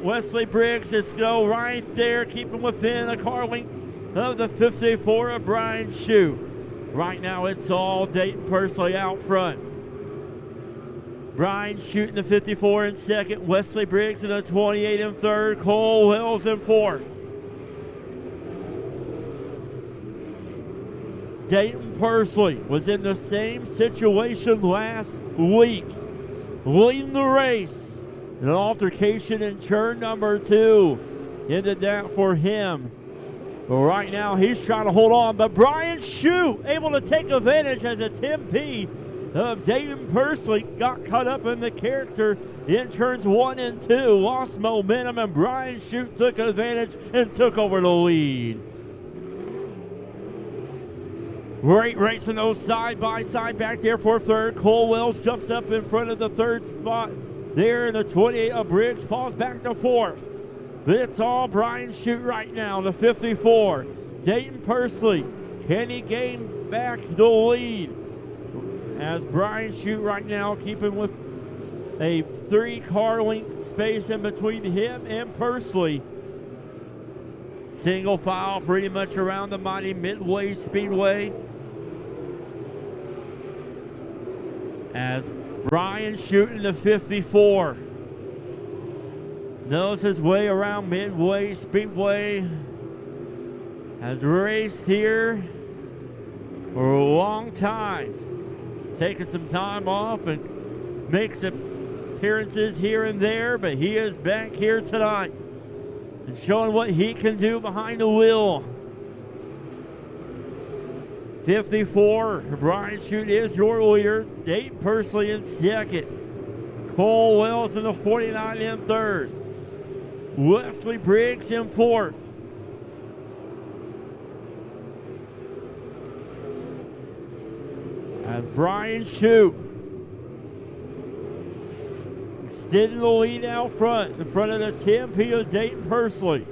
Wesley Briggs is still right there, keeping within a car length of the 54 of Brian Shute. Right now it's all Dayton Pursley out front. Brian Shute in the 54 in second. Wesley Briggs in the 28 in third. Cole Wills in fourth. Dayton Pursley was in the same situation last week, leading the race. An altercation in turn number 2 ended that for him. But right now he's trying to hold on. But Brian Shute able to take advantage as a 10P of Dayton Pursley got caught up in the character in turns 1 and 2. Lost momentum, and Brian Shute took advantage and took over the lead. Great racing those side by side back there for third. Cole Wills jumps up in front of the third spot there in the 28 of Briggs, falls back to fourth. But it's all Brian Shute right now, the 54. Dayton Pursley, can he gain back the lead? As Brian Shute right now keeping with a 3-car length space in between him and Pursley. Single file pretty much around the mighty Midway Speedway. As Brian Shute in the 54 knows his way around Midway Speedway. Has raced here for a long time. He's taken some time off and makes appearances here and there, but he is back here tonight and showing what he can do behind the wheel. 54, Brian Shute is your leader. Dayton Pursley in second. Cole Wills in the 49 in third. Wesley Briggs in fourth. As Brian Shute extending the lead out front in front of the 10P of Dayton Pursley.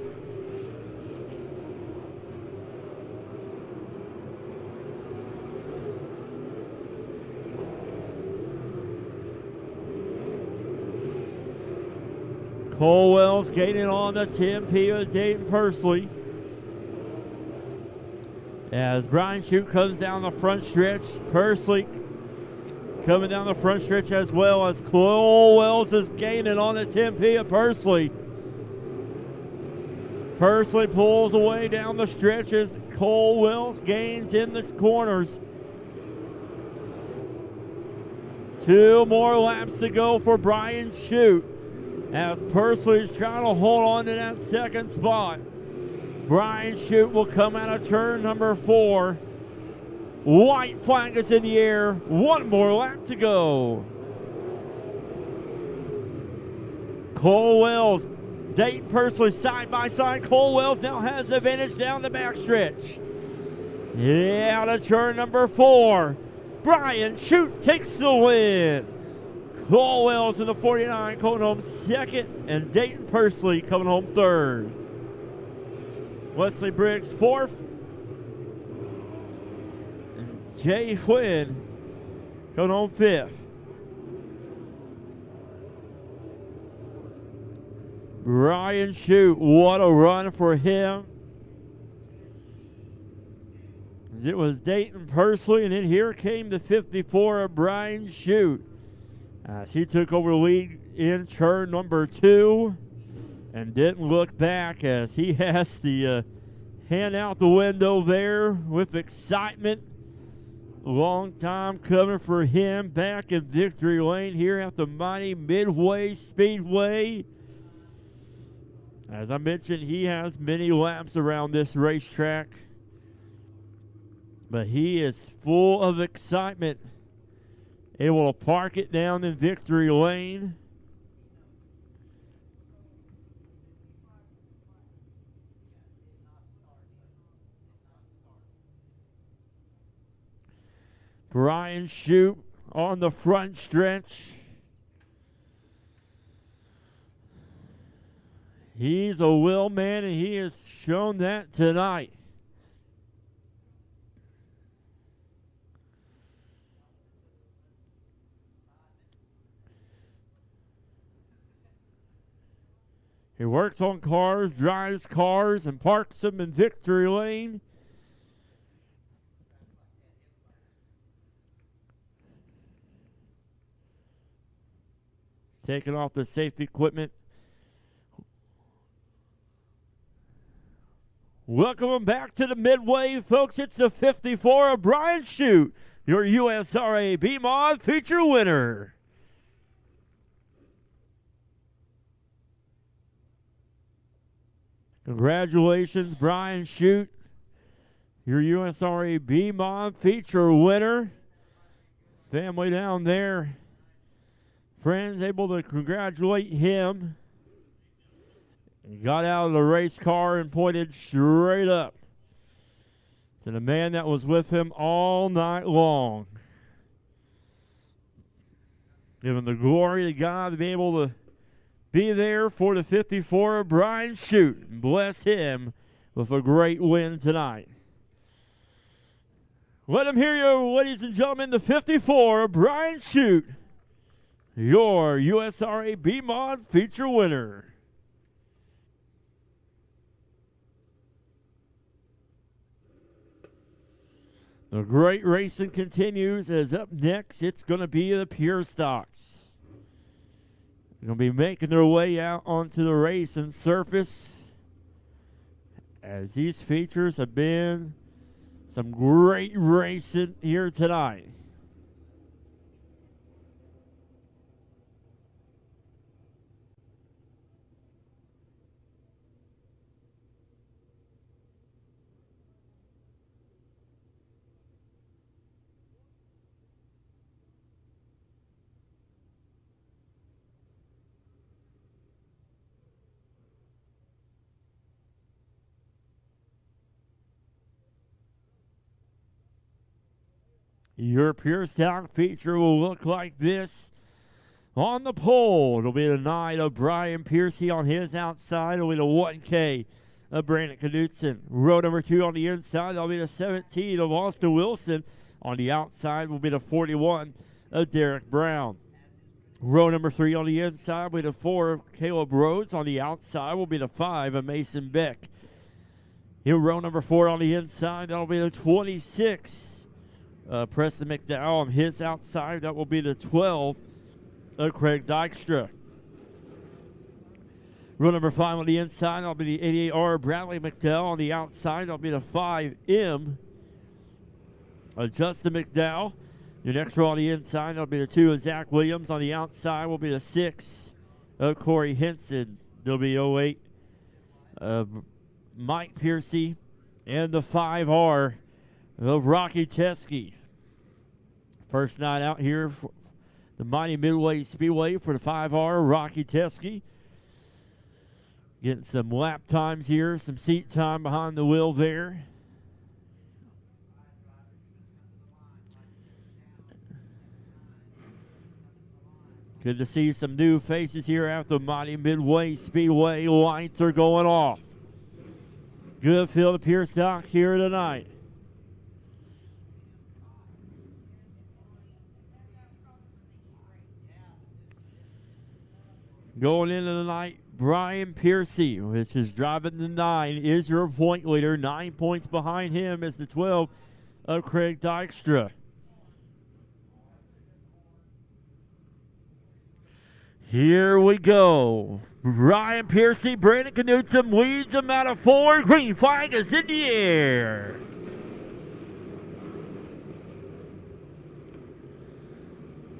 Cole Wills gaining on the 10P of Dayton Pursley. As Brian Shute comes down the front stretch, Pursley coming down the front stretch as well, as Cole Wills is gaining on the 10P of Pursley. Pursley pulls away down the stretch as Cole Wills gains in the corners. 2 more laps to go for Brian Shute as Pursley is trying to hold on to that second spot. Brian Shute will come out of turn number 4. White flag is in the air. 1 more lap to go. Cole Wills, Dayton Pursley side by side. Cole Wills now has the advantage down the backstretch. Yeah, out of turn number 4. Brian Shute takes the win. Cole Wills in the 49 coming home second, and Dayton Pursley coming home third. Wesley Briggs fourth, and Jay Flynn coming home fifth. Brian Shute, what a run for him. It was Dayton Pursley, and then here came the 54 of Brian Shute as he took over the lead in turn number 2 and didn't look back as he has the hand out the window there with excitement. Long time coming for him back in victory lane here at the mighty Midway Speedway. As I mentioned, he has many laps around this racetrack, but he is full of excitement, able to park it down in victory lane. Brian Shute on the front stretch. He's a will man, and he has shown that tonight. He works on cars, drives cars, and parks them in victory lane. Taking off the safety equipment. Welcome him back to the Midway, folks. It's the 54 of Brian Shute, your USRA B-Mod feature winner. Congratulations, Brian Shute, your USRA B-Mod feature winner. Family down there, friends able to congratulate him. He got out of the race car and pointed straight up to the man that was with him all night long. Giving the glory to God to be able to be there for the 54 of Brian Shute. And bless him with a great win tonight. Let him hear you, ladies and gentlemen, the 54 of Brian Shute, your USRA B-Mod feature winner. The great racing continues, as up next it's going to be the Pure Stocks. They're going to be making their way out onto the racing surface, as these features have been some great racing here tonight. Your Pure Stock feature will look like this. On the pole, it'll be the 9 of Brian Piercy on his outside. It'll be the 1K of Brandon Knudsen. Row number 2 on the inside, that'll be the 17 of Austin Wilson. On the outside will be the 41 of Derek Brown. Row number 3 on the inside will be the 4 of Caleb Rhodes. On the outside will be the 5 of Mason Beck. Here, row number 4 on the inside, that'll be the 26. Preston McDowell on his outside. That will be the 12 of Craig Dykstra. Row number 5 on the inside, that'll be the 88R Bradley McDowell. On the outside, that'll be the 5M of Justin McDowell. Your next row on the inside, that'll be the 2 of Zach Williams. On the outside will be the 6 of Corey Henson. There'll be 08 of Mike Piercy, and the 5R of Rocky Teskey. First night out here for the mighty Midway Speedway for the 5R, Rocky Teskey. Getting some lap times here, some seat time behind the wheel there. Good to see some new faces here after the mighty Midway Speedway. Lights are going off. Good field of Pure Stocks here tonight. Going into the night, Brian Piercy, which is driving the 9, is your point leader. 9 points behind him is the 12 of Craig Dykstra. Here we go. Brian Piercy, Brandon Knudsen leads him out of 4. Green flag is in the air.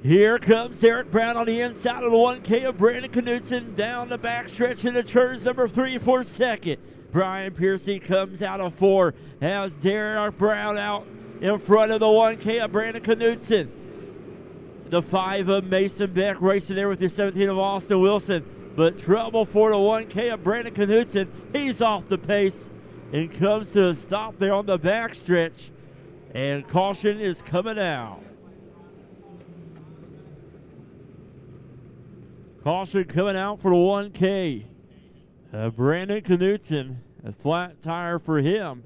Here comes Derek Brown on the inside of the 1K of Brandon Knudsen down the backstretch into turns number 3 for second. Brian Piercy comes out of 4. Has Derek Brown out in front of the 1K of Brandon Knudsen. The 5 of Mason Beck racing there with the 17 of Austin Wilson. But trouble for the 1K of Brandon Knudsen. He's off the pace and comes to a stop there on the backstretch And caution is coming out. Caution coming out for the 1K. Brandon Knutson, a flat tire for him.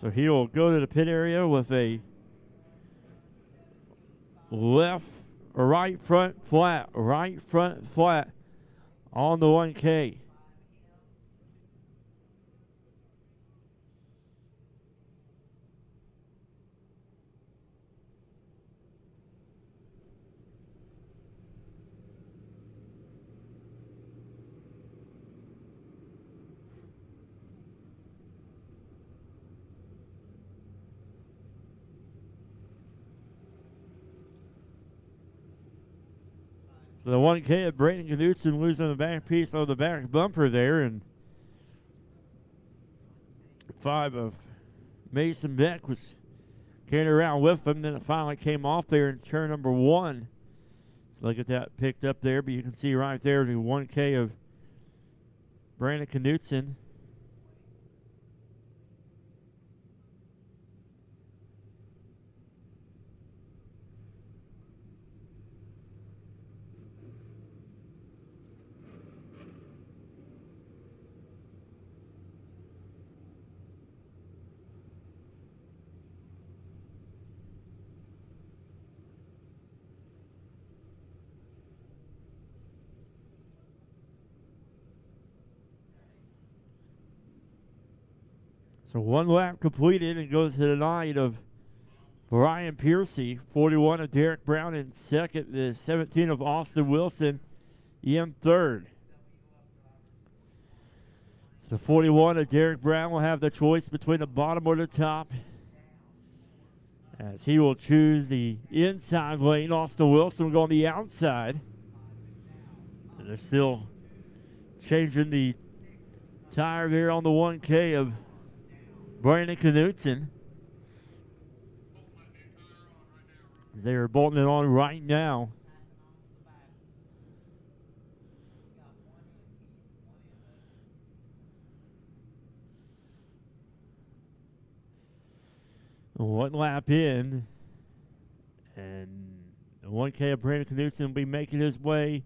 So he will go to the pit area with a left or right front flat on the 1K. So the 1K of Brandon Knutson losing the back piece of the back bumper there, and 5 of Mason Beck was carrying around with him. Then it finally came off there in turn number 1. So look at that picked up there, but you can see right there the 1K of Brandon Knutson. So 1 lap completed and goes to the 9 of Brian Piercy, 41 of Derek Brown in second, the 17 of Austin Wilson in third. So the 41 of Derek Brown will have the choice between the bottom or the top, as he will choose the inside lane. Austin Wilson will go on the outside. And they're still changing the tire there on the 1K of Brandon Knutson. They're bolting it on right now. One lap in, and the 1K of Brandon Knutson will be making his way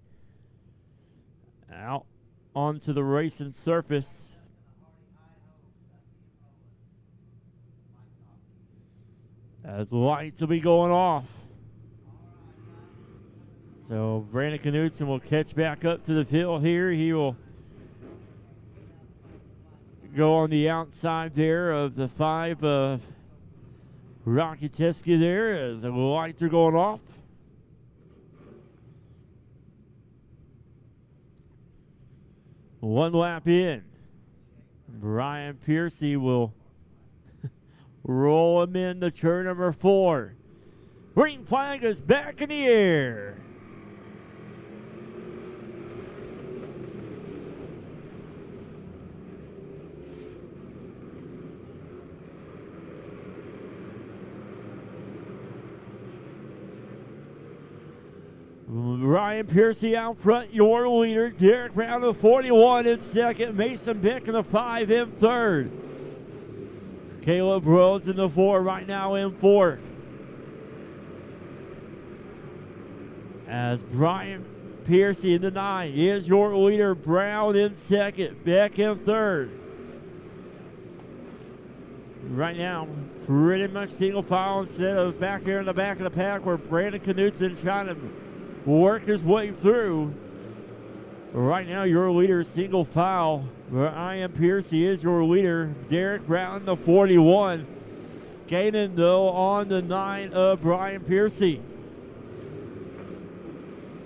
out onto the racing surface. As the lights will be going off. So Brandon Knutson will catch back up to the field here. He will go on the outside there of the 5 of Rocky Teske there as the lights are going off. One lap in. Brian Piercy will roll him in the turn number 4. Green flag is back in the air. Ryan Piercy out front, your leader. Derek Brown the 41 in second. Mason Beck in the 5 in third. Caleb Rhodes in the 4 right now in fourth. As Brian Piercy in the 9 is your leader. Brown in second. Beck in third. Right now, pretty much single file instead of back here in the back of the pack where Brandon Knutson trying to work his way through. Right now, your leader single file. Ryan Piercy is your leader. Derek Brown, the 41. Gaining, though, on the 9 of Brian Piercy.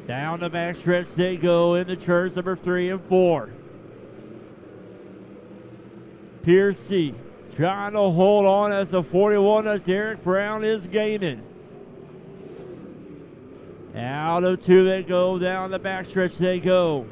Down the backstretch they go into turns number 3 and 4. Piercy trying to hold on as the 41 of Derek Brown is gaining. Out of 2 they go, down the backstretch they go.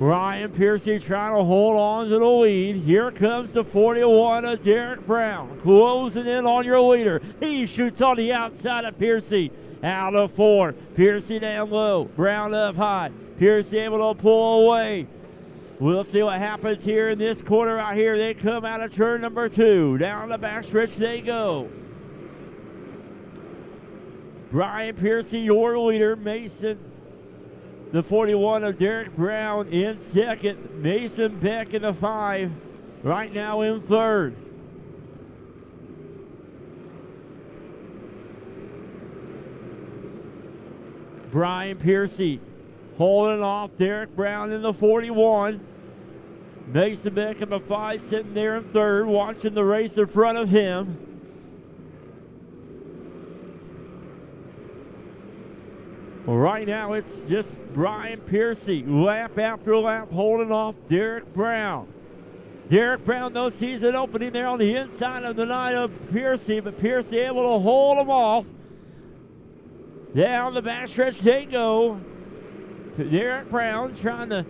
Ryan Piercy trying to hold on to the lead. Here comes the 41 of Derek Brown. Closing in on your leader. He shoots on the outside of Piercy. Out of 4. Piercy down low. Brown up high. Piercy able to pull away. We'll see what happens here in this corner right here. They come out of turn number 2. Down the backstretch they go. Brian Piercy, your leader. Mason, the 41 of Derek Brown, in second. Mason Beck in the 5. Right now in third. Brian Piercy holding off Derek Brown in the 41. Mason Beck in the 5 sitting there in third, watching the race in front of him. Well, right now it's just Brian Piercy, lap after lap, holding off Derek Brown. Derek Brown, though, sees an opening there on the inside of the 9 of Piercy, but Piercy able to hold him off. Down the backstretch they go. To Derek Brown trying to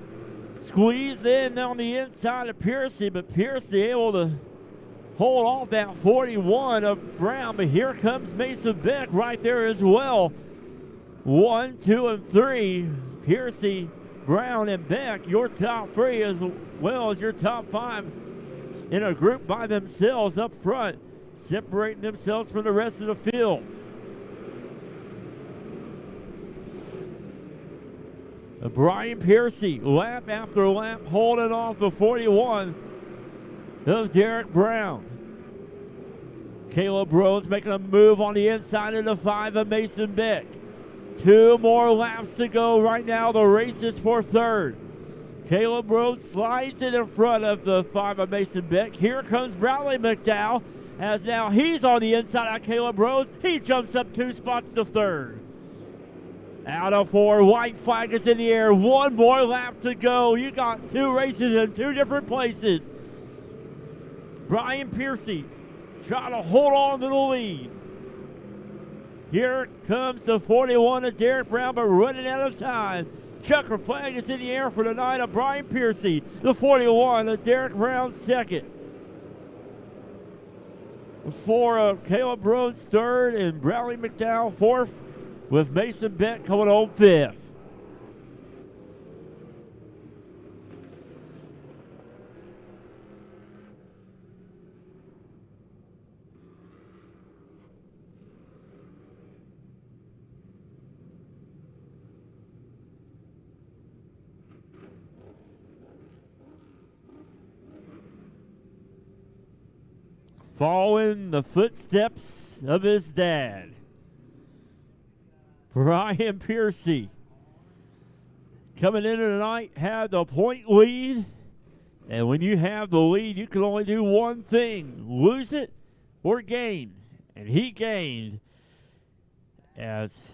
squeeze in on the inside of Piercy, but Piercy able to hold off that 41 of Brown. But here comes Mason Beck right there as well. 1, 2, and 3. Piercy, Brown, and Beck, your top 3 as well as your top 5 in a group by themselves up front, separating themselves from the rest of the field. Brian Piercy, lap after lap, holding off the 41 of Derek Brown. Caleb Rhodes making a move on the inside of the 5 of Mason Beck. 2 more laps to go right now. The race is for third. Caleb Rhodes slides in front of the 5 of Mason Beck. Here comes Bradley McDowell, as now he's on the inside of Caleb Rhodes. He jumps up 2 spots to third. Out of 4, white flag is in the air. 1 more lap to go. You got 2 races in 2 different places. Brian Piercy trying to hold on to the lead. Here comes the 41 of Derek Brown, but running out of time. Checker flag is in the air for the 9 of Brian Piercy. The 41 of Derek Brown second. 4 of Caleb Rhodes third, and Bradley McDowell fourth, with Mason Beck coming home fifth. Following the footsteps of his dad, Brian Piercy, coming into tonight, had the point lead. And when you have the lead, you can only do one thing: lose it or gain. And he gained, as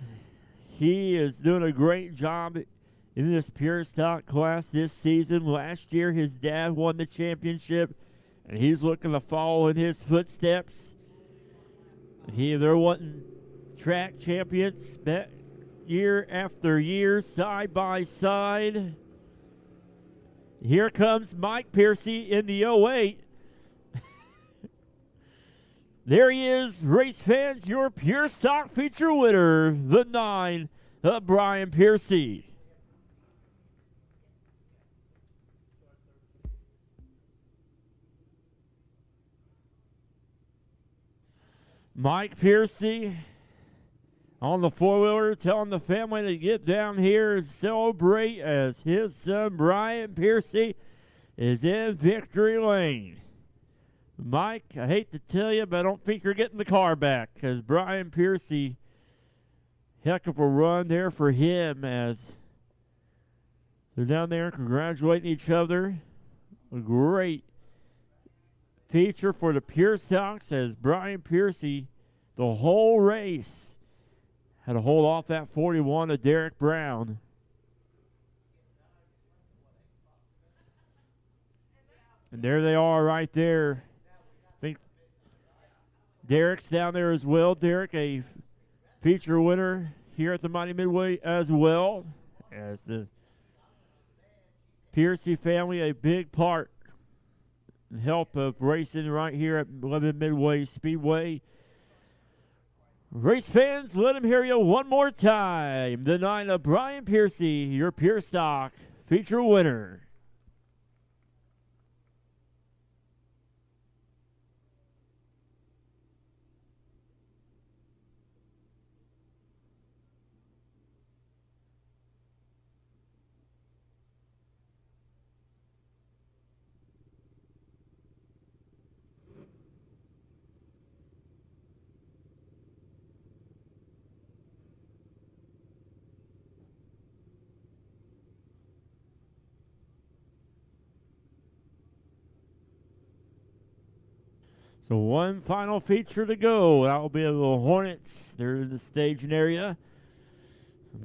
he is doing a great job in this pure stock class this season. Last year, his dad won the championship, and he's looking to follow in his footsteps. They're wanting track champions year after year, side by side. Here comes Mike Piercy in the 08. There he is, race fans, your pure stock feature winner, the 9 of Brian Piercy. Mike Piercy on the four-wheeler, telling the family to get down here and celebrate as his son Brian Piercy is in victory lane. Mike, I hate to tell you, but I don't think you're getting the car back, because Brian Piercy, heck of a run there for him, as they're down there congratulating each other. A great feature for the pure stocks, as Brian Piercy, the whole race, had to hold off that 41 of Derek Brown. And there they are right there. I think Derek's down there as well. Derek, a feature winner here at the Mighty Midway as well, as the Piercy family, a big part and help of racing right here at Lebanon Midway Speedway. Race fans, let them hear you one more time. The 9 of Brian Piercy, your Pure Stock feature winner. So one final feature to go. That will be the Hornets. They're in the staging area.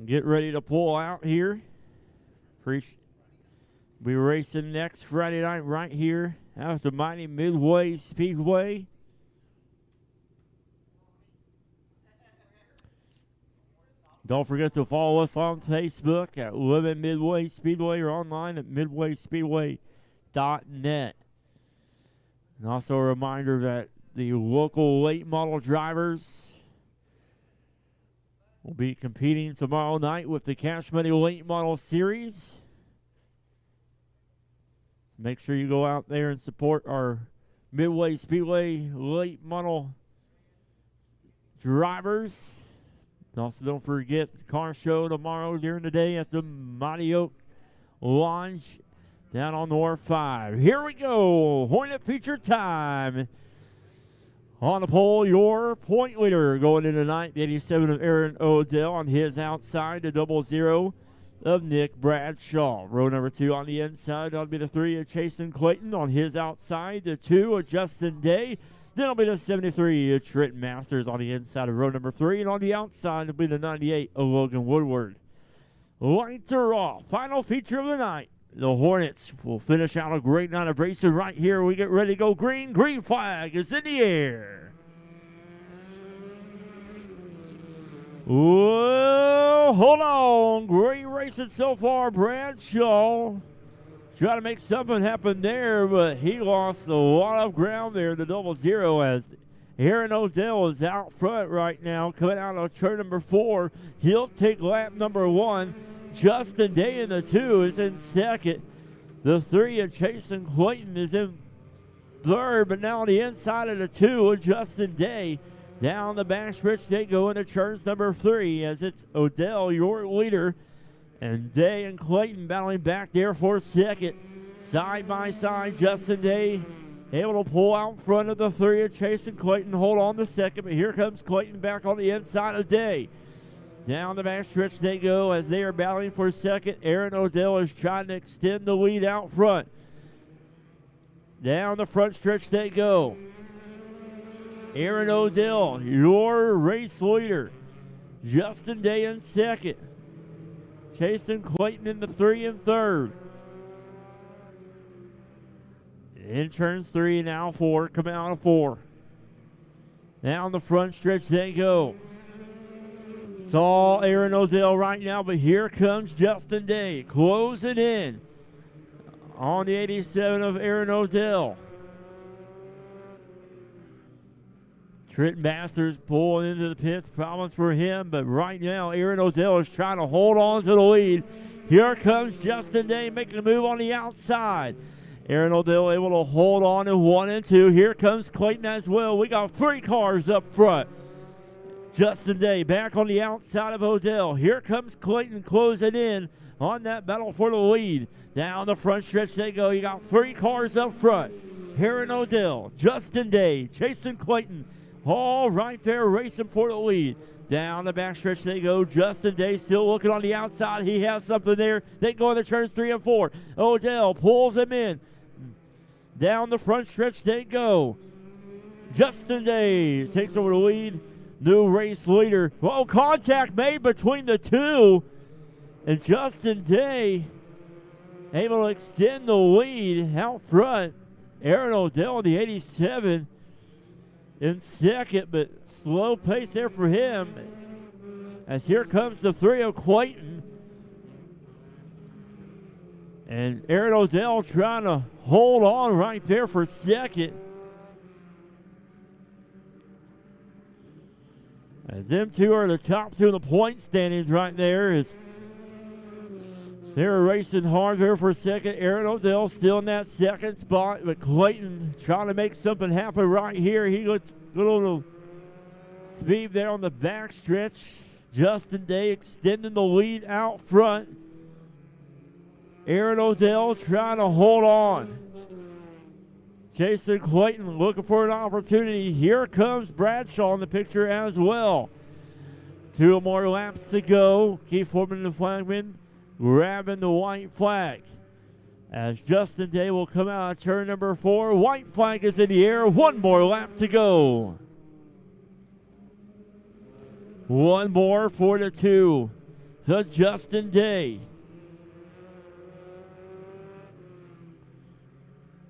Get ready to pull out here. Be racing next Friday night right here at the mighty Midway Speedway. Don't forget to follow us on Facebook at Lebanon Midway Speedway or online at midwayspeedway.net. And also a reminder that the local late model drivers will be competing tomorrow night with the Cash Money Late Model Series. Make sure you go out there and support our Midway Speedway late model drivers. And also don't forget the car show tomorrow during the day at the Mighty Oak Lounge down on North 5. Here we go. Hornet feature time. On the pole, your point leader going into tonight, the 87 of Aaron Odell on his outside, the 00 of Nick Bradshaw. Row number 2 on the inside, that'll be the 3 of Chasen Clayton on his outside, the 2 of Justin Day. Then it'll be the 73 of Trenton Masters on the inside of row number 3, and on the outside it'll be the 98 of Logan Woodward. Lights are off. Final feature of the night. The Hornets will finish out a great night of racing right here. We get ready to go green. Green flag is in the air. Whoa, hold on. Great racing so far. Bradshaw trying to make something happen there, but he lost a lot of ground there, the 00, as Aaron Odell is out front right now, coming out of turn number 4. He'll take lap number 1. Justin Day in the 2 is in second. The 3 of Chasen Clayton is in third, but now on the inside of the 2 of Justin Day. Down the backstretch they go into turns number 3 as it's Odell, your leader, and Day and Clayton battling back there for second. Side by side, Justin Day able to pull out in front of the 3 of Chasen Clayton, hold on to second, but here comes Clayton back on the inside of Day. Down the backstretch they go as they are battling for second. Aaron Odell is trying to extend the lead out front. Down the front stretch they go. Aaron Odell, your race leader. Justin Day in second. Chasen Clayton in the 3 and third. In turns 3, now 4, coming out of 4. Down the front stretch they go. It's all Aaron Odell right now, but here comes Justin Day closing in on the 87 of Aaron Odell. Trenton Masters pulling into the pits, problems for him, but right now Aaron Odell is trying to hold on to the lead. Here comes Justin Day making a move on the outside. Aaron Odell able to hold on in 1 and 2. Here comes Clayton as well. We got 3 cars up front. Justin Day back on the outside of Odell. Here comes Clayton closing in on that battle for the lead. Down the front stretch they go. You got 3 cars up front. Aaron Odell, Justin Day, Chasen Clayton, all right there racing for the lead. Down the backstretch they go. Justin Day still looking on the outside. He has something there. They go into turns 3 and 4. Odell pulls him in. Down the front stretch they go. Justin Day takes over the lead. New race leader. Well, contact made between the 2. And Justin Day able to extend the lead out front. Aaron Odell, the 87, in second, but slow pace there for him. As here comes the 3 of Clayton. And Aaron Odell trying to hold on right there for second. As them two are the top two in the point standings right there. As they're racing hard there for a second. Aaron Odell still in that second spot, but Clayton trying to make something happen right here. He gets a little speed there on the back stretch. Justin Day extending the lead out front. Aaron Odell trying to hold on. Jason Clayton looking for an opportunity. Here comes Bradshaw in the picture as well. 2 more laps to go. Keith Foreman and the flagman grabbing the white flag. As Justin Day will come out of turn number 4. White flag is in the air. 1 more lap to go. 1 more for the 2. To Justin Day.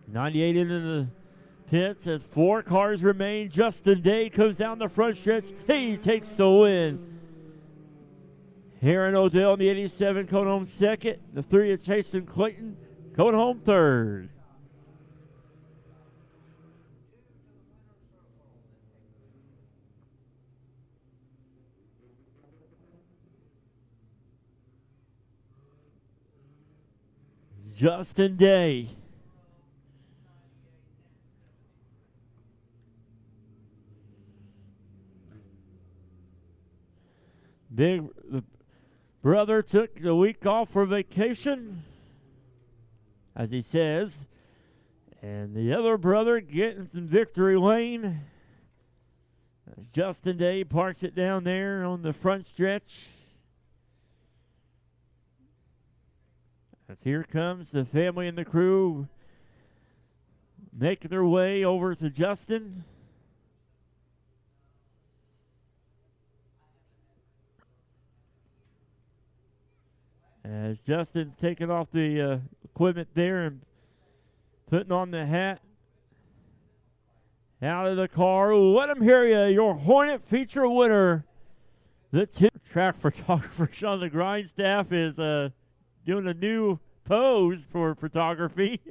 98 into the pits as 4 cars remain. Justin Day comes down the front stretch. He takes the win. Aaron Odell in the 87 coming home second. The 3 of Jason Clayton coming home third. Justin Day. Big brother took the week off for vacation, as he says, and the other brother getting some victory lane. As Justin Day parks it down there on the front stretch. As here comes the family and the crew making their way over to Justin. As Justin's taking off the equipment there and putting on the hat. Out of the car. Let him hear you. Your Hornet feature winner. The track photographer Sean the Grindstaff is doing a new pose for photography.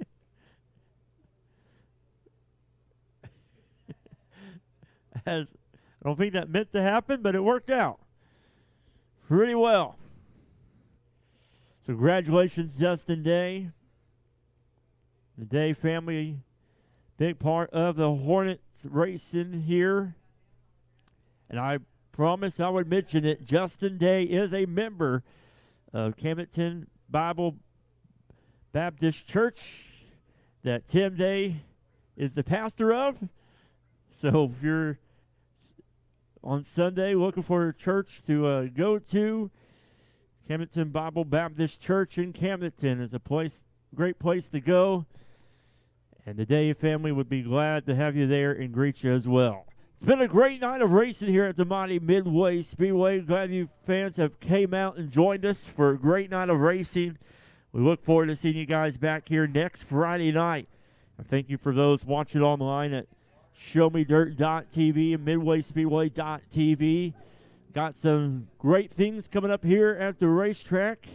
As I don't think that meant to happen, but it worked out pretty well. So congratulations, Justin Day. The Day family, big part of the Hornets racing here. And I promised I would mention it. Justin Day is a member of Camden Bible Baptist Church that Tim Day is the pastor of. So if you're on Sunday looking for a church to go to, Camden Bible Baptist Church in Camden is a great place to go. And the Day family would be glad to have you there and greet you as well. It's been a great night of racing here at the Lebanon Midway Speedway. Glad you fans have came out and joined us for a great night of racing. We look forward to seeing you guys back here next Friday night. And thank you for those watching online at ShowMeDirt.tv and MidwaySpeedway.tv. Got some great things coming up here at the racetrack.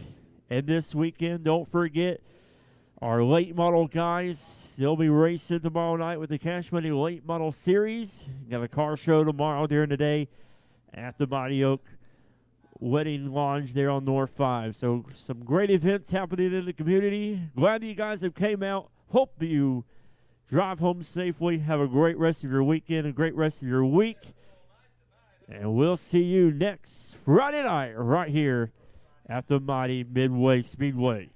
And this weekend, don't forget our late model guys. They'll be racing tomorrow night with the Cash Money Late Model Series. Got a car show tomorrow during the day at the Mighty Oak Wedding Lodge there on North 5. So some great events happening in the community. Glad you guys have came out. Hope you drive home safely. Have a great rest of your weekend, a great rest of your week. And we'll see you next Friday night right here at the Mighty Midway Speedway.